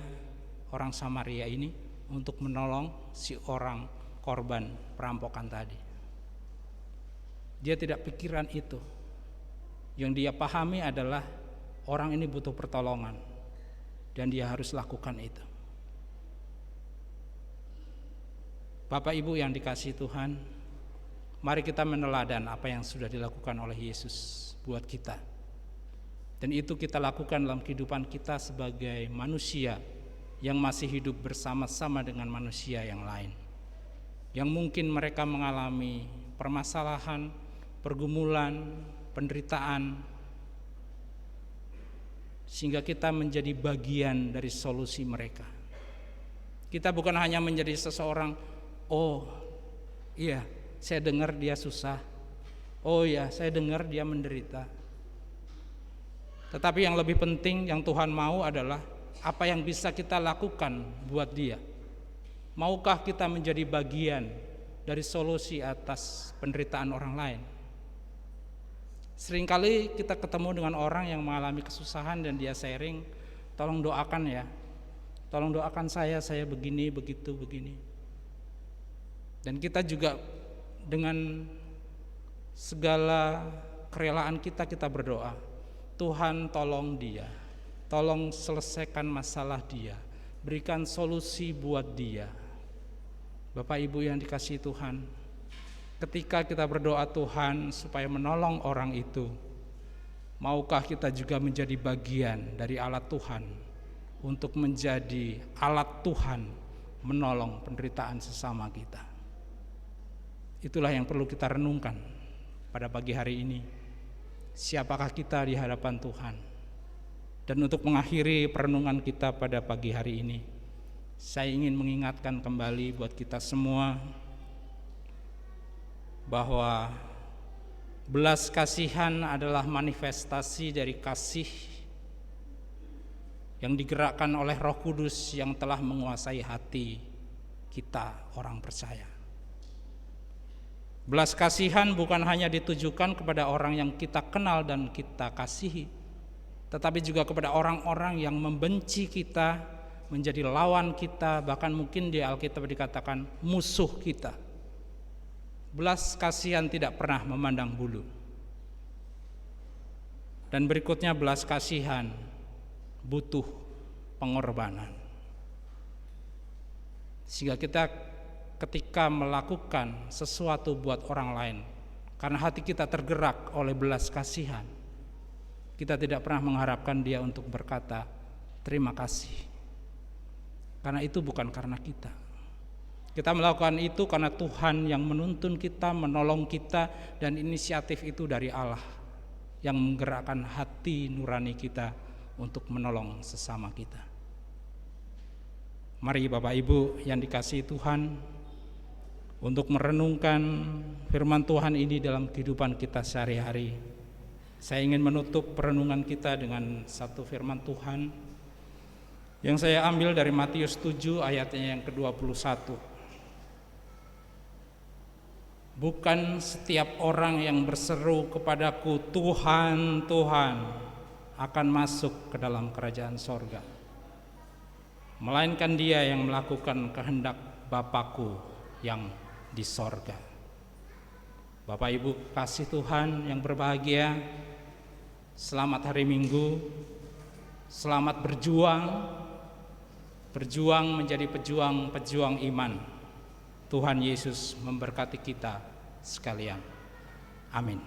orang Samaria ini, untuk menolong si orang korban perampokan tadi. Dia tidak pikiran itu. Yang dia pahami adalah orang ini butuh pertolongan dan dia harus lakukan itu. Bapak Ibu yang dikasihi Tuhan, mari kita meneladan apa yang sudah dilakukan oleh Yesus buat kita. Dan itu kita lakukan dalam kehidupan kita sebagai manusia yang masih hidup bersama-sama dengan manusia yang lain, yang mungkin mereka mengalami permasalahan, pergumulan, penderitaan, sehingga kita menjadi bagian dari solusi mereka. Kita bukan hanya menjadi seseorang, oh iya saya dengar dia susah, oh iya saya dengar dia menderita. Tetapi yang lebih penting yang Tuhan mau adalah apa yang bisa kita lakukan buat dia. Maukah kita menjadi bagian dari solusi atas penderitaan orang lain? Seringkali kita ketemu dengan orang yang mengalami kesusahan dan dia sharing, tolong doakan ya, tolong doakan saya begini, begitu, begini. Dan kita juga dengan segala kerelaan kita berdoa, Tuhan tolong dia, tolong selesaikan masalah dia, berikan solusi buat dia. Bapak Ibu yang dikasihi Tuhan, ketika kita berdoa Tuhan supaya menolong orang itu, maukah kita juga menjadi bagian dari alat Tuhan untuk menjadi alat Tuhan menolong penderitaan sesama kita? Itulah yang perlu kita renungkan pada pagi hari ini. Siapakah kita di hadapan Tuhan? Dan untuk mengakhiri perenungan kita pada pagi hari ini, saya ingin mengingatkan kembali buat kita semua bahwa belas kasihan adalah manifestasi dari kasih yang digerakkan oleh Roh Kudus yang telah menguasai hati kita orang percaya. Belas kasihan bukan hanya ditujukan kepada orang yang kita kenal dan kita kasihi, tetapi juga kepada orang-orang yang membenci kita, menjadi lawan kita, bahkan mungkin di Alkitab dikatakan musuh kita. Belas kasihan tidak pernah memandang bulu. Dan berikutnya belas kasihan butuh pengorbanan. Sehingga kita ketika melakukan sesuatu buat orang lain, karena hati kita tergerak oleh belas kasihan, kita tidak pernah mengharapkan dia untuk berkata terima kasih, karena itu bukan karena kita. Kita melakukan itu karena Tuhan yang menuntun kita, menolong kita, dan inisiatif itu dari Allah yang menggerakkan hati nurani kita untuk menolong sesama kita. Mari Bapak Ibu yang dikasihi Tuhan, untuk merenungkan firman Tuhan ini dalam kehidupan kita sehari-hari, saya ingin menutup perenungan kita dengan satu firman Tuhan yang saya ambil dari Matius 7 ayatnya yang ke-21. Bukan setiap orang yang berseru kepadaku Tuhan, Tuhan akan masuk ke dalam kerajaan sorga, melainkan dia yang melakukan kehendak Bapakku yang di sorga. Bapak Ibu kasih Tuhan yang berbahagia, selamat hari Minggu, selamat berjuang menjadi pejuang iman. Tuhan Yesus memberkati kita sekalian. Amin.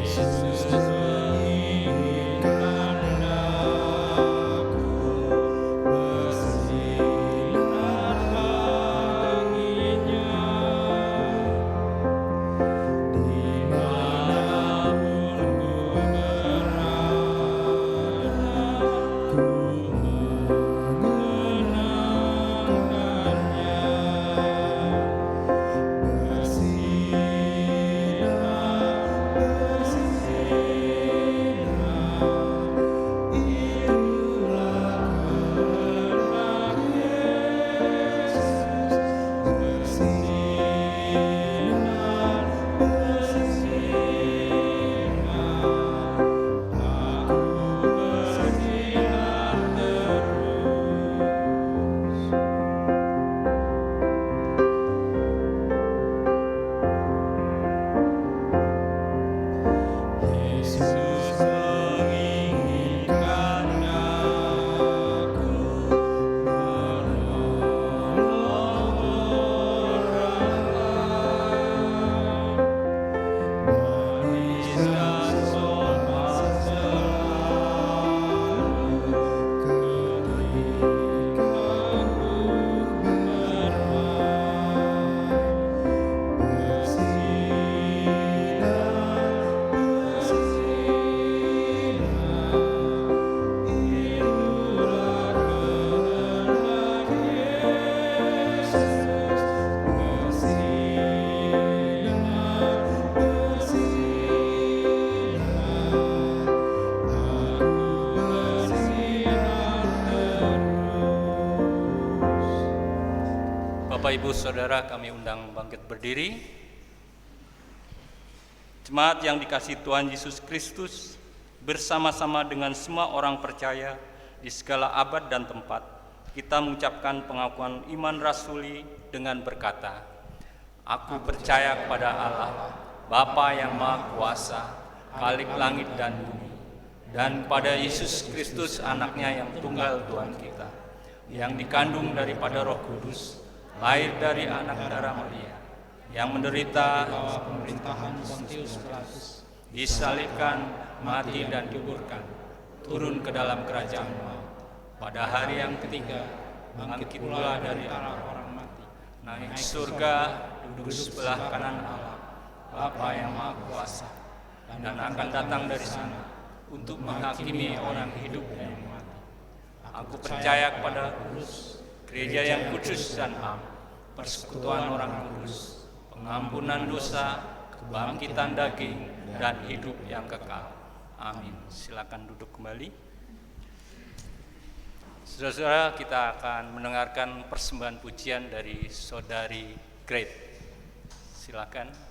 Yesus menginginkan Bapak Ibu Saudara, kami undang bangkit berdiri. Jemaat yang dikasihi Tuhan Yesus Kristus, bersama-sama dengan semua orang percaya di segala abad dan tempat, kita mengucapkan pengakuan iman rasuli dengan berkata, Aku percaya kepada Allah, Bapa yang Maha Kuasa, Khalik langit dan bumi, dan kepada Yesus Kristus anaknya yang tunggal Tuhan kita, yang dikandung daripada Roh Kudus, lahir dari anak darah Maria, yang menderita Pemerintahan Pontius Pilatus, disalibkan, mati dan dikuburkan, turun ke dalam kerajaan maut. Pada hari yang ketiga, bangkit pula dari antara orang mati, naik surga, duduk sebelah kanan Allah, Bapa yang Maha Kuasa, dan akan datang dari sana untuk menghakimi orang hidup dan yang mati. Aku percaya kepada gereja yang kudus dan am, persekutuan orang kudus, pengampunan dosa, kebangkitan daging, dan hidup yang kekal. Amin. Silakan duduk kembali. Saudara-saudara, kita akan mendengarkan persembahan pujian dari Saudari Great. Silakan.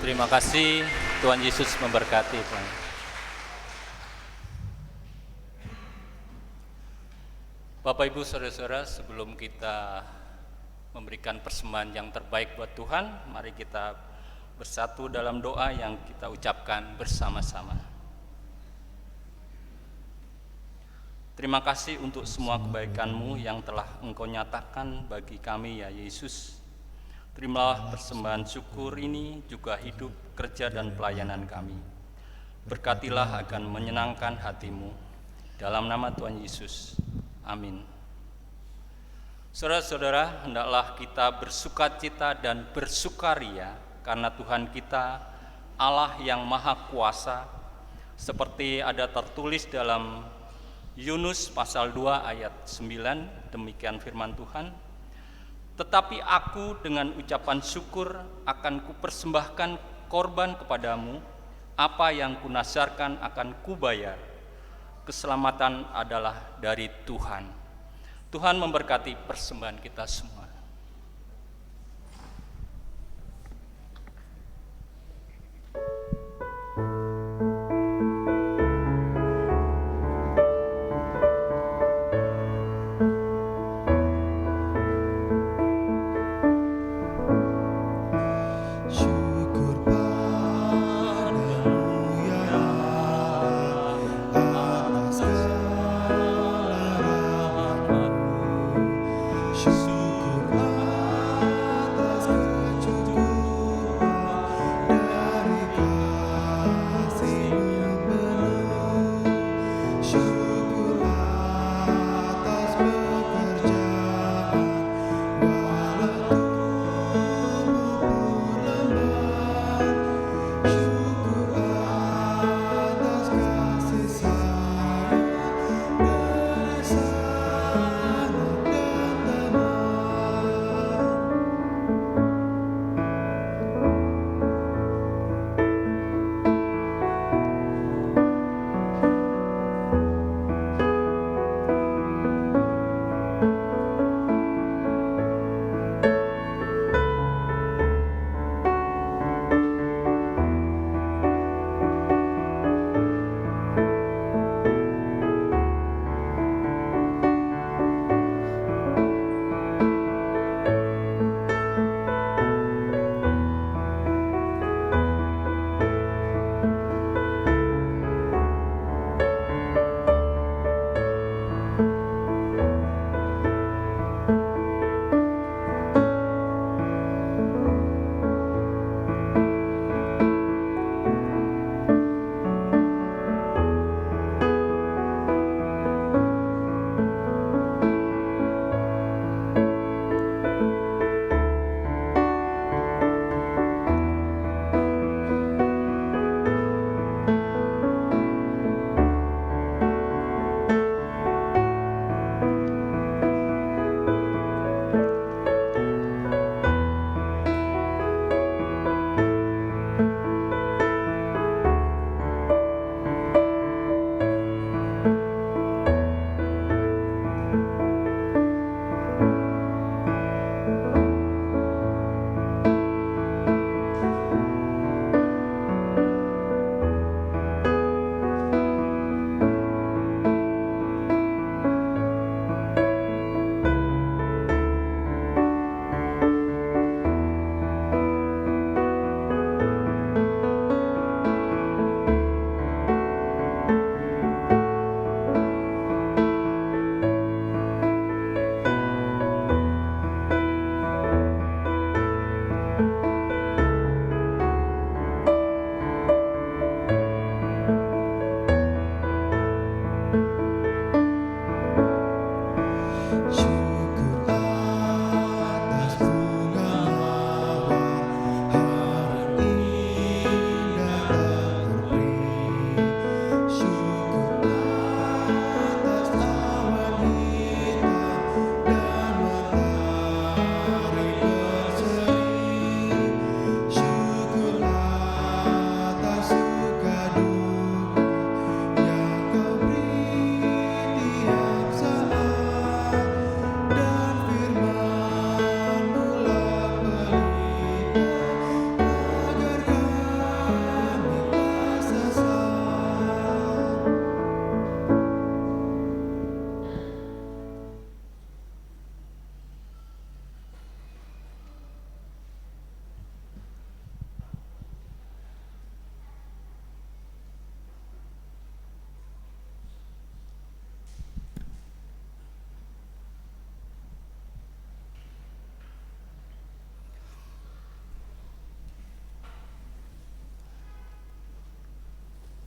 Terima kasih, Tuhan Yesus memberkati. Tuhan. Bapak, Ibu, Saudara-saudara, sebelum kita memberikan persembahan yang terbaik buat Tuhan, mari kita bersatu dalam doa yang kita ucapkan bersama-sama. Terima kasih untuk semua kebaikan-Mu yang telah Engkau nyatakan bagi kami, ya Yesus. Terimalah persembahan syukur ini juga hidup, kerja, dan pelayanan kami. Berkatilah akan menyenangkan hati-Mu. Dalam nama Tuhan Yesus. Amin. Saudara-saudara, hendaklah kita bersukacita dan bersukaria karena Tuhan kita, Allah yang Maha Kuasa, seperti ada tertulis dalam Yunus pasal 2 ayat 9, demikian firman Tuhan. Tetapi aku dengan ucapan syukur akan kupersembahkan korban kepadamu, apa yang kunasarkan akan kubayar. Keselamatan adalah dari Tuhan. Tuhan memberkati persembahan kita semua. Syukur padamu ya atas segala rahmat-Mu. Syukur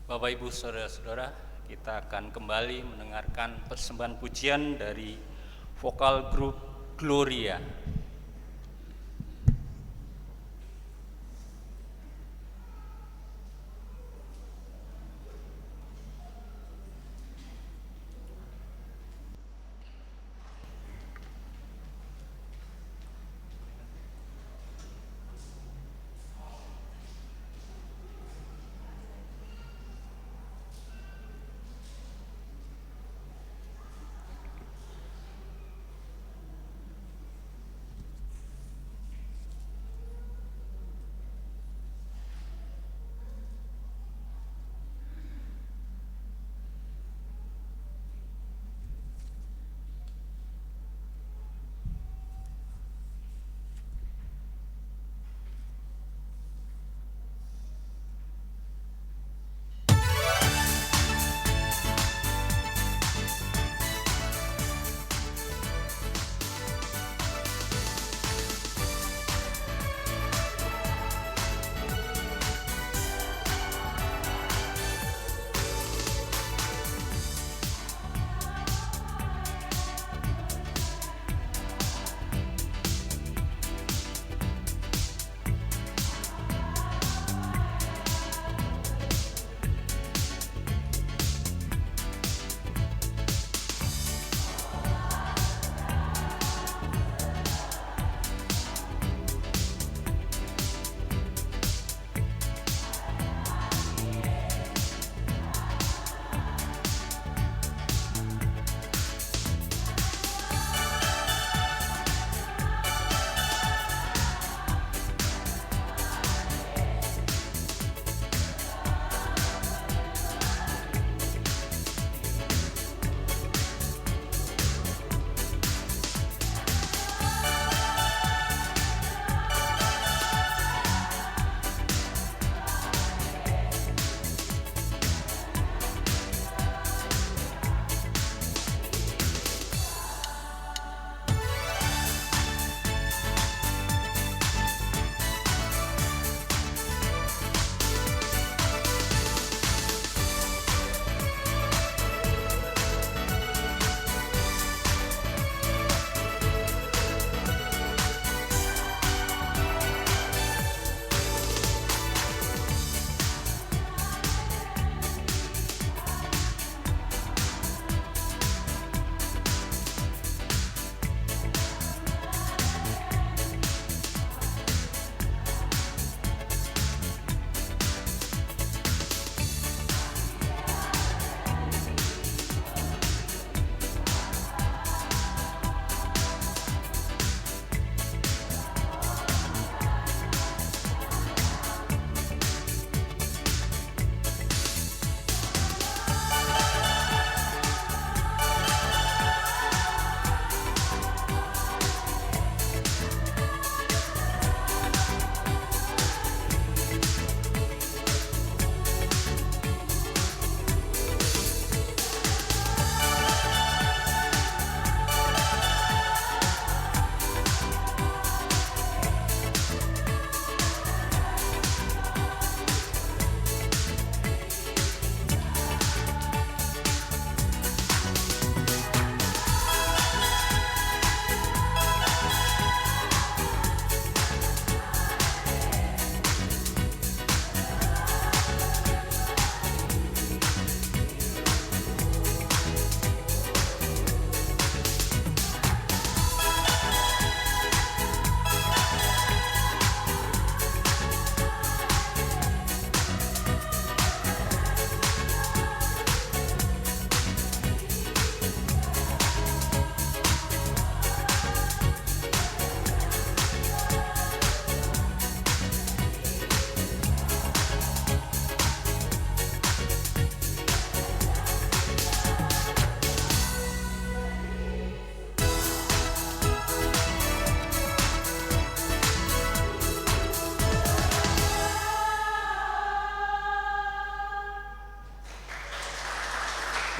Bapak Ibu Saudara-saudara, kita akan kembali mendengarkan persembahan pujian dari vokal grup Gloria.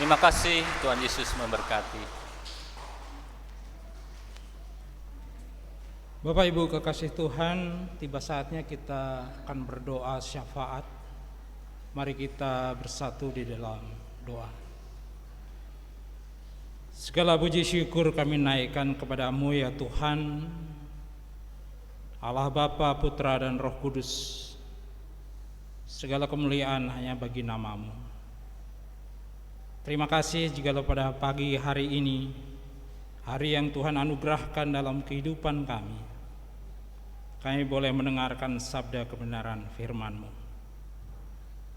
Terima kasih, Tuhan Yesus memberkati. Bapak Ibu kekasih Tuhan, tiba saatnya kita akan berdoa syafaat. Mari kita bersatu di dalam doa. Segala puji syukur kami naikkan kepada-Mu ya Tuhan, Allah Bapa, Putra dan Roh Kudus. Segala kemuliaan hanya bagi nama-Mu. Terima kasih jikalau pada pagi hari ini, hari yang Tuhan anugerahkan dalam kehidupan kami boleh mendengarkan sabda kebenaran firman-Mu.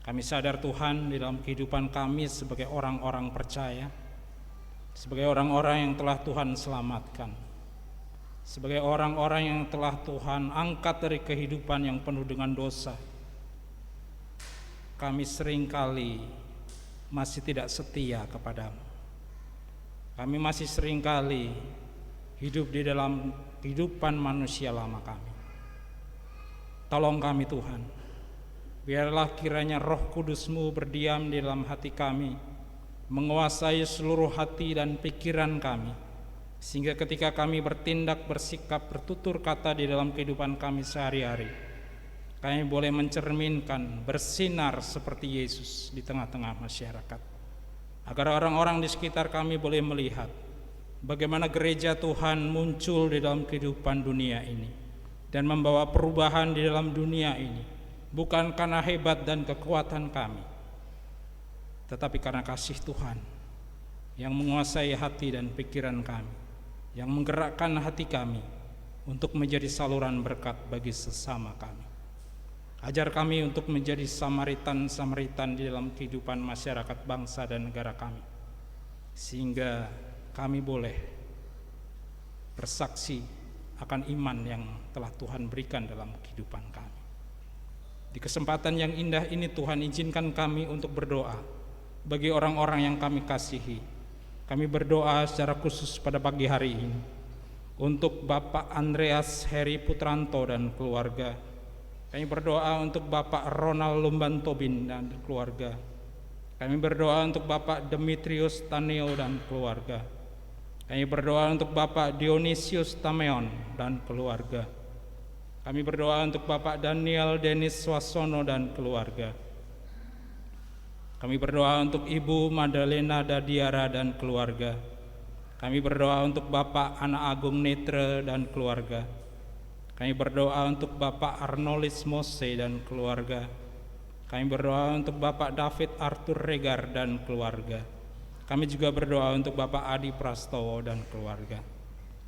Kami sadar Tuhan di dalam kehidupan kami sebagai orang-orang percaya, sebagai orang-orang yang telah Tuhan selamatkan, sebagai orang-orang yang telah Tuhan angkat dari kehidupan yang penuh dengan dosa. Kami seringkali masih tidak setia kepada-Mu. Kami masih seringkali hidup di dalam kehidupan manusia lama kami. Tolong kami Tuhan. Biarlah kiranya Roh Kudus-Mu berdiam di dalam hati kami, menguasai seluruh hati dan pikiran kami, sehingga ketika kami bertindak, bersikap, bertutur kata di dalam kehidupan kami sehari-hari, kami boleh mencerminkan, bersinar seperti Yesus di tengah-tengah masyarakat, agar orang-orang di sekitar kami boleh melihat bagaimana gereja Tuhan muncul di dalam kehidupan dunia ini dan membawa perubahan di dalam dunia ini, bukan karena hebat dan kekuatan kami, tetapi karena kasih Tuhan yang menguasai hati dan pikiran kami, yang menggerakkan hati kami untuk menjadi saluran berkat bagi sesama kami. Ajar kami untuk menjadi Samaritan di dalam kehidupan masyarakat bangsa dan negara kami, sehingga kami boleh bersaksi akan iman yang telah Tuhan berikan dalam kehidupan kami. Di kesempatan yang indah ini Tuhan izinkan kami untuk berdoa bagi orang-orang yang kami kasihi. Kami berdoa secara khusus pada pagi hari ini untuk Bapak Andreas Heri Putranto dan keluarga. Kami berdoa untuk Bapak Ronald Lumban Tobin dan keluarga. Kami berdoa untuk Bapak Demetrius Taneo dan keluarga. Kami berdoa untuk Bapak Dionysius Tameon dan keluarga. Kami berdoa untuk Bapak Daniel Denis Swasono dan keluarga. Kami berdoa untuk Ibu Madalena Dadiara dan keluarga. Kami berdoa untuk Bapak Ana Agung Netre dan keluarga. Kami berdoa untuk Bapak Arnolis Mose dan keluarga. Kami berdoa untuk Bapak David Arthur Regar dan keluarga. Kami juga berdoa untuk Bapak Adi Prastowo dan keluarga.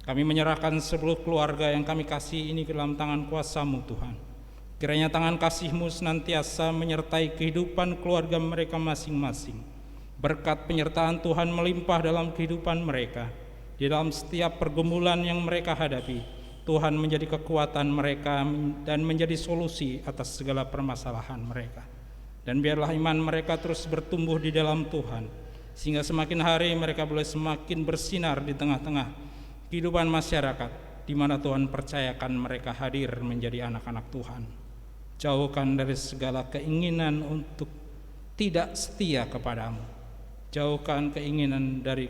Kami menyerahkan seluruh keluarga yang kami kasih ini ke dalam tangan kuasa-Mu Tuhan. Kiranya tangan kasih-Mu senantiasa menyertai kehidupan keluarga mereka masing-masing. Berkat penyertaan Tuhan melimpah dalam kehidupan mereka. Di dalam setiap pergumulan yang mereka hadapi, Tuhan menjadi kekuatan mereka dan menjadi solusi atas segala permasalahan mereka. Dan biarlah iman mereka terus bertumbuh di dalam Tuhan, sehingga semakin hari mereka boleh semakin bersinar di tengah-tengah kehidupan masyarakat di mana Tuhan percayakan mereka hadir menjadi anak-anak Tuhan. Jauhkan dari segala keinginan untuk tidak setia kepada-Mu. Jauhkan keinginan dari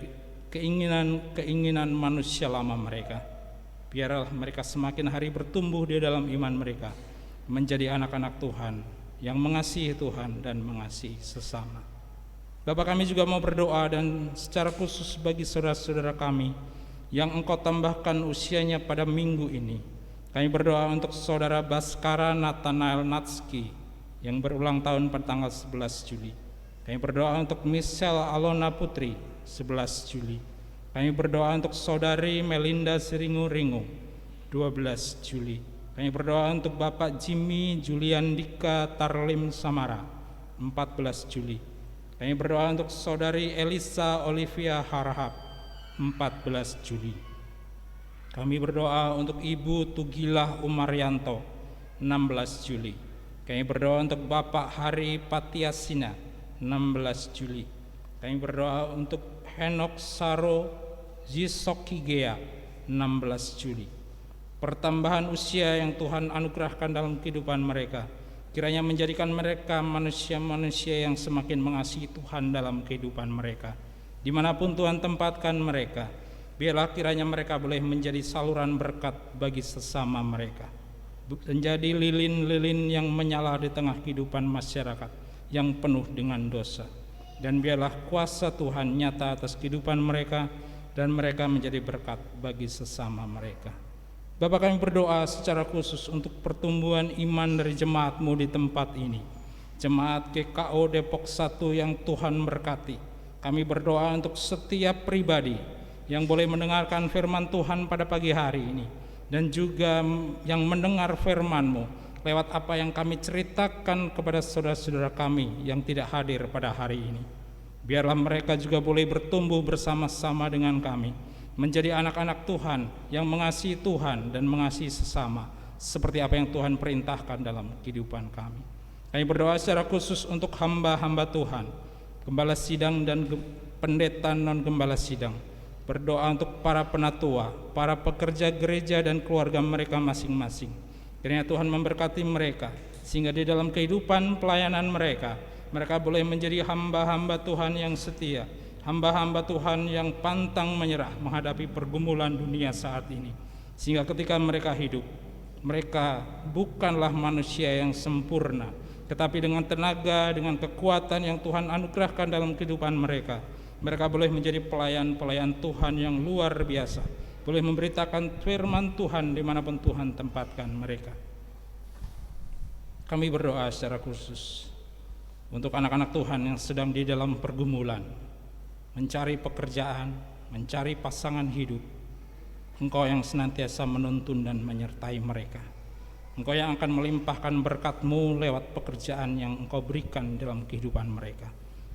keinginan manusia lama mereka. Biarlah mereka semakin hari bertumbuh di dalam iman mereka, menjadi anak-anak Tuhan yang mengasihi Tuhan dan mengasihi sesama. Bapak, kami juga mau berdoa dan secara khusus bagi saudara-saudara kami yang Engkau tambahkan usianya pada minggu ini. Kami berdoa untuk Saudara Baskara Nathanael Natski yang berulang tahun pada tanggal 11 Juli. Kami berdoa untuk Michelle Alona Putri 11 Juli. Kami berdoa untuk Saudari Melinda Siringu-Ringu 12 Juli. Kami berdoa untuk Bapak Jimmy Julian Dika Tarlim Samara 14 Juli. Kami berdoa untuk Saudari Elisa Olivia Harahap 14 Juli. Kami berdoa untuk Ibu Tugilah Umaryanto 16 Juli. Kami berdoa untuk Bapak Hari Patiasina 16 Juli. Kami berdoa untuk Henok Saro Zisokigea 16 Juli. Pertambahan usia yang Tuhan anugerahkan dalam kehidupan mereka, kiranya menjadikan mereka manusia-manusia yang semakin mengasihi Tuhan dalam kehidupan mereka. Dimanapun Tuhan tempatkan mereka, biarlah kiranya mereka boleh menjadi saluran berkat bagi sesama mereka, menjadi lilin-lilin yang menyala di tengah kehidupan masyarakat, yang penuh dengan dosa. Dan biarlah kuasa Tuhan nyata atas kehidupan mereka, dan mereka menjadi berkat bagi sesama mereka. Bapa, kami berdoa secara khusus untuk pertumbuhan iman dari jemaat-Mu di tempat ini, Jemaat GKO Depok 1 yang Tuhan berkati. Kami berdoa untuk setiap pribadi yang boleh mendengarkan firman Tuhan pada pagi hari ini, dan juga yang mendengar firman-Mu lewat apa yang kami ceritakan kepada saudara-saudara kami yang tidak hadir pada hari ini. Biarlah mereka juga boleh bertumbuh bersama-sama dengan kami, menjadi anak-anak Tuhan yang mengasihi Tuhan dan mengasihi sesama, seperti apa yang Tuhan perintahkan dalam kehidupan kami. Kami berdoa secara khusus untuk hamba-hamba Tuhan, gembala sidang dan pendeta non-gembala sidang. Berdoa untuk para penatua, para pekerja gereja dan keluarga mereka masing-masing. Kiranya Tuhan memberkati mereka, sehingga di dalam kehidupan pelayanan mereka boleh menjadi hamba-hamba Tuhan yang setia, hamba-hamba Tuhan yang pantang menyerah menghadapi pergumulan dunia saat ini. Sehingga ketika mereka hidup, mereka bukanlah manusia yang sempurna, tetapi dengan tenaga, dengan kekuatan yang Tuhan anugerahkan dalam kehidupan mereka boleh menjadi pelayan-pelayan Tuhan yang luar biasa, boleh memberitakan firman Tuhan dimanapun Tuhan tempatkan mereka. Kami berdoa secara khusus untuk anak-anak Tuhan yang sedang di dalam pergumulan, mencari pekerjaan, mencari pasangan hidup. Engkau yang senantiasa menuntun dan menyertai mereka. Engkau yang akan melimpahkan berkat-Mu lewat pekerjaan yang Engkau berikan dalam kehidupan mereka.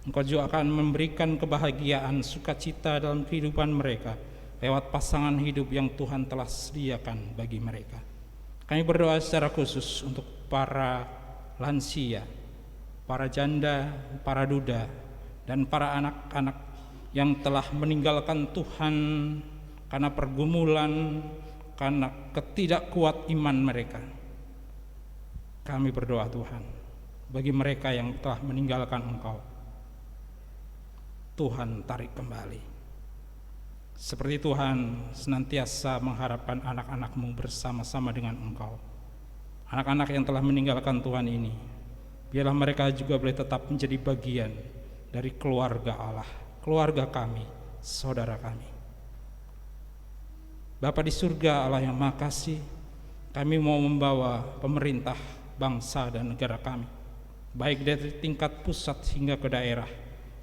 Engkau juga akan memberikan kebahagiaan, sukacita dalam kehidupan mereka lewat pasangan hidup yang Tuhan telah sediakan bagi mereka. Kami berdoa secara khusus untuk para lansia, para janda, para duda, dan para anak-anak yang telah meninggalkan Tuhan karena pergumulan, karena ketidakkuat iman mereka. Kami berdoa Tuhan, bagi mereka yang telah meninggalkan Engkau, Tuhan tarik kembali. Seperti Tuhan senantiasa mengharapkan anak-anak-Mu bersama-sama dengan Engkau. Anak-anak yang telah meninggalkan Tuhan ini, biarlah mereka juga boleh tetap menjadi bagian dari keluarga Allah, keluarga kami, saudara kami. Bapa di surga, Allah yang Maha Kasih, kami mau membawa pemerintah, bangsa dan negara kami, baik dari tingkat pusat hingga ke daerah,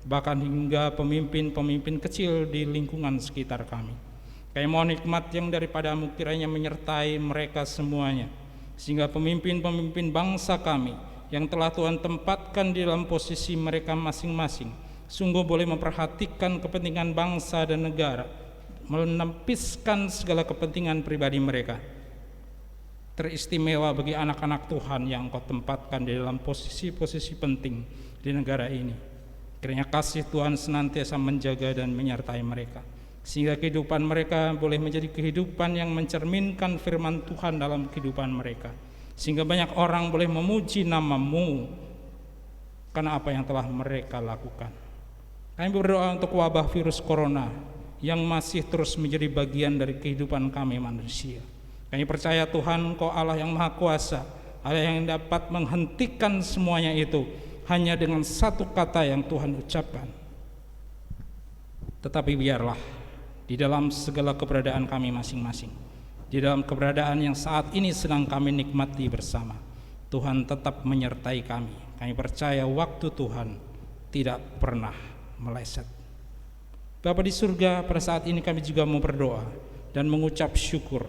bahkan hingga pemimpin-pemimpin kecil di lingkungan sekitar kami. Kami mohon hikmat yang daripada-Mu kiranya menyertai mereka semuanya, sehingga pemimpin-pemimpin bangsa kami yang telah Tuhan tempatkan di dalam posisi mereka masing-masing sungguh boleh memperhatikan kepentingan bangsa dan negara, menempiskan segala kepentingan pribadi mereka. Teristimewa bagi anak-anak Tuhan yang Engkau tempatkan di dalam posisi-posisi penting di negara ini. Kiranya kasih Tuhan senantiasa menjaga dan menyertai mereka, sehingga kehidupan mereka boleh menjadi kehidupan yang mencerminkan firman Tuhan dalam kehidupan mereka, sehingga banyak orang boleh memuji nama-Mu karena apa yang telah mereka lakukan. Kami berdoa untuk wabah virus corona yang masih terus menjadi bagian dari kehidupan kami manusia. Kami percaya Tuhan, Engkau Allah yang Maha Kuasa, Allah yang dapat menghentikan semuanya itu hanya dengan satu kata yang Tuhan ucapkan. Tetapi biarlah di dalam segala keberadaan kami masing-masing, di dalam keberadaan yang saat ini sedang kami nikmati bersama, Tuhan tetap menyertai kami. Kami percaya waktu Tuhan tidak pernah meleset. Bapa di surga, pada saat ini kami juga mau berdoa dan mengucap syukur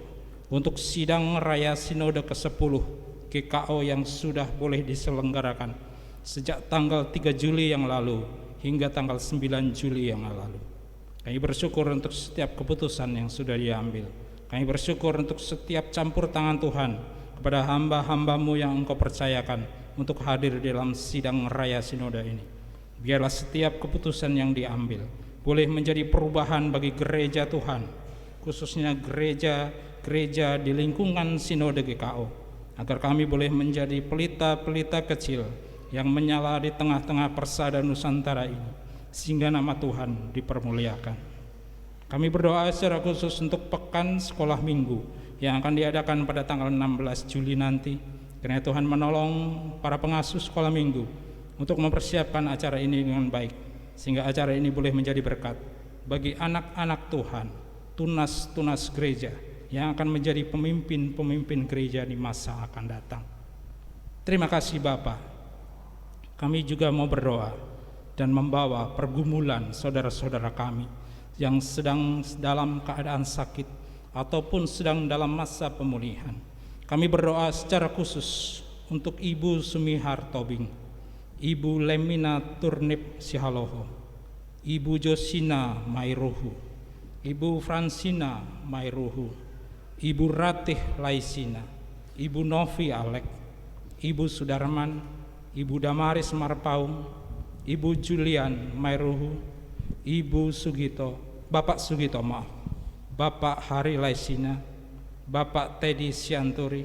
untuk sidang raya sinode ke-10 GKO yang sudah boleh diselenggarakan sejak tanggal 3 Juli yang lalu hingga tanggal 9 Juli yang lalu. Kami bersyukur untuk setiap keputusan yang sudah diambil. Kami bersyukur untuk setiap campur tangan Tuhan kepada hamba-hamba-Mu yang Engkau percayakan untuk hadir dalam sidang raya sinode ini. Biarlah setiap keputusan yang diambil boleh menjadi perubahan bagi gereja Tuhan, khususnya gereja di lingkungan sinode GKO, agar kami boleh menjadi pelita-pelita kecil yang menyala di tengah-tengah persada Nusantara ini, sehingga nama Tuhan dipermuliakan. Kami berdoa secara khusus untuk pekan sekolah minggu yang akan diadakan pada tanggal 16 Juli nanti. Kiranya Tuhan menolong para pengasuh sekolah minggu untuk mempersiapkan acara ini dengan baik, sehingga acara ini boleh menjadi berkat bagi anak-anak Tuhan, tunas-tunas gereja yang akan menjadi pemimpin-pemimpin gereja di masa akan datang. Terima kasih Bapa. Kami juga mau berdoa dan membawa pergumulan saudara-saudara kami yang sedang dalam keadaan sakit ataupun sedang dalam masa pemulihan. Kami berdoa secara khusus untuk Ibu Sumihar Tobing, Ibu Lemina Turnip Sihaloho, Ibu Josina Mairuhu, Ibu Fransina Mairuhu, Ibu Ratih Laisina, Ibu Novi Alek, Ibu Sudarman, Ibu Damaris Marpaung, Ibu Julian Mairuhu, Ibu Sugito, Bapak Sugito maaf, Bapak Hari Laisina, Bapak Teddy Sianturi,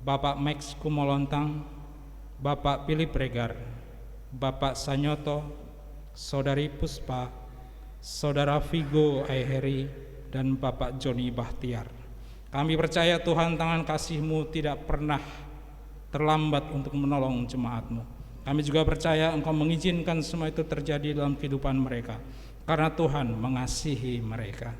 Bapak Max Kumolontang, Bapak Philip Regar, Bapak Sanyoto, Saudari Puspa, Saudara Vigo Aiheri, dan Bapak Joni Bahtiar. Kami percaya Tuhan, tangan kasih-Mu tidak pernah terlambat untuk menolong jemaat-Mu. Kami juga percaya Engkau mengizinkan semua itu terjadi dalam kehidupan mereka, karena Tuhan mengasihi mereka.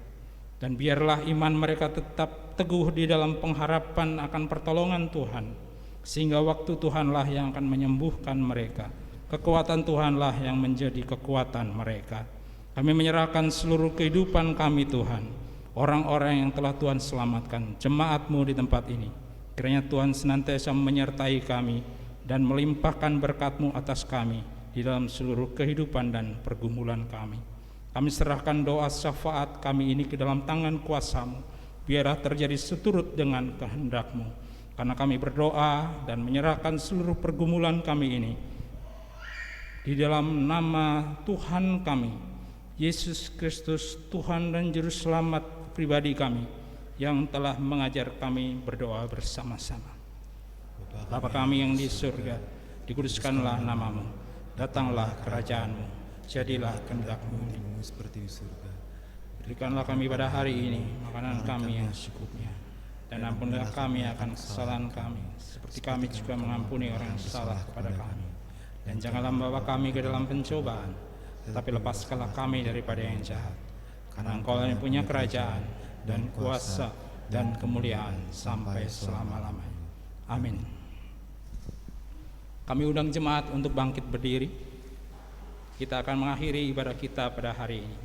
Dan biarlah iman mereka tetap teguh di dalam pengharapan akan pertolongan Tuhan, sehingga waktu Tuhanlah yang akan menyembuhkan mereka. Kekuatan Tuhanlah yang menjadi kekuatan mereka. Kami menyerahkan seluruh kehidupan kami Tuhan, orang-orang yang telah Tuhan selamatkan, jemaat-Mu di tempat ini. Kiranya Tuhan senantiasa menyertai kami dan melimpahkan berkat-Mu atas kami di dalam seluruh kehidupan dan pergumulan kami. Kami serahkan doa syafaat kami ini ke dalam tangan kuasa-Mu, biarlah terjadi seturut dengan kehendak-Mu. Karena kami berdoa dan menyerahkan seluruh pergumulan kami ini di dalam nama Tuhan kami, Yesus Kristus, Tuhan dan Juru Selamat pribadi kami, yang telah mengajar kami berdoa bersama-sama. Bapa kami yang di surga, dikuduskanlah nama-Mu, datanglah kerajaan-Mu, jadilah kehendak-Mu seperti di surga. Berikanlah kami pada hari ini makanan kami yang secukupnya, dan ampunilah kami akan kesalahan kami, seperti kami juga mengampuni orang yang salah kepada kami. Dan janganlah membawa kami ke dalam pencobaan, tetapi lepaskanlah kami daripada yang jahat. Karena Engkau yang punya kerajaan dan kuasa dan kemuliaan sampai selama-lamanya. Amin. Kami undang jemaat untuk bangkit berdiri. Kita akan mengakhiri ibadah kita pada hari ini.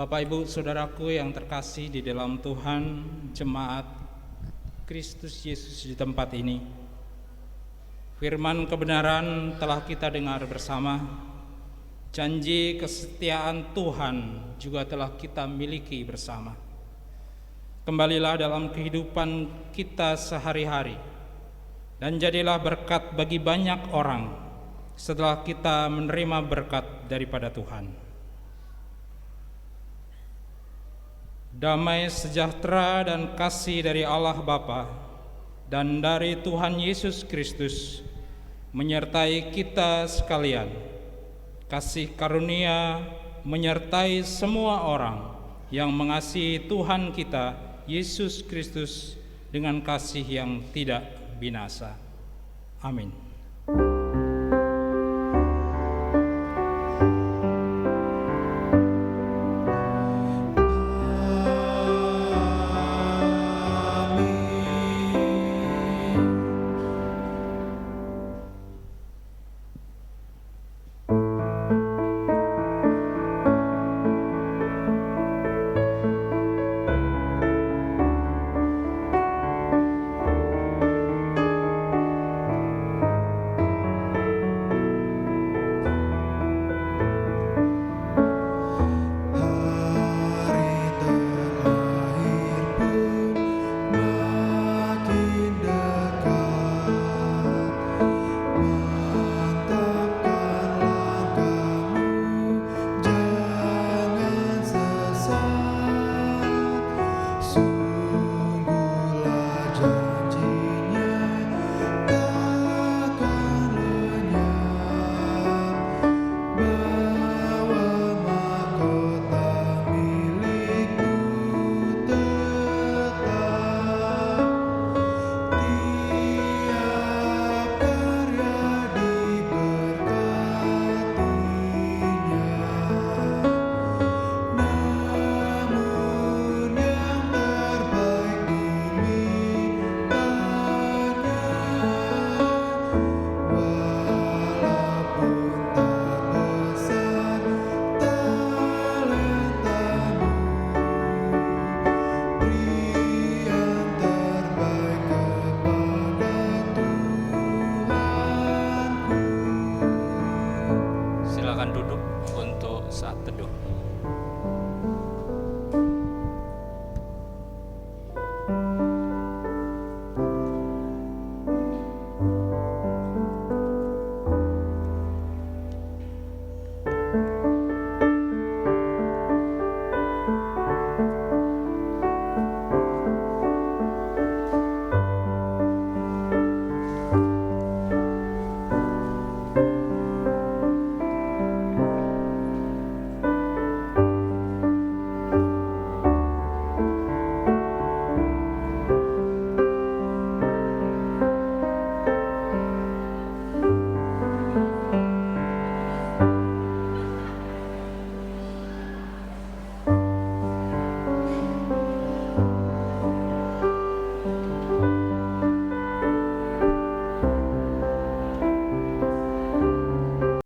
Bapak, Ibu, Saudaraku yang terkasih di dalam Tuhan, jemaat Kristus Yesus di tempat ini, firman kebenaran telah kita dengar bersama. Janji kesetiaan Tuhan juga telah kita miliki bersama. Kembalilah dalam kehidupan kita sehari-hari dan jadilah berkat bagi banyak orang setelah kita menerima berkat daripada Tuhan. Damai sejahtera dan kasih dari Allah Bapa dan dari Tuhan Yesus Kristus menyertai kita sekalian. Kasih karunia menyertai semua orang yang mengasihi Tuhan kita Yesus Kristus dengan kasih yang tidak binasa. Amin.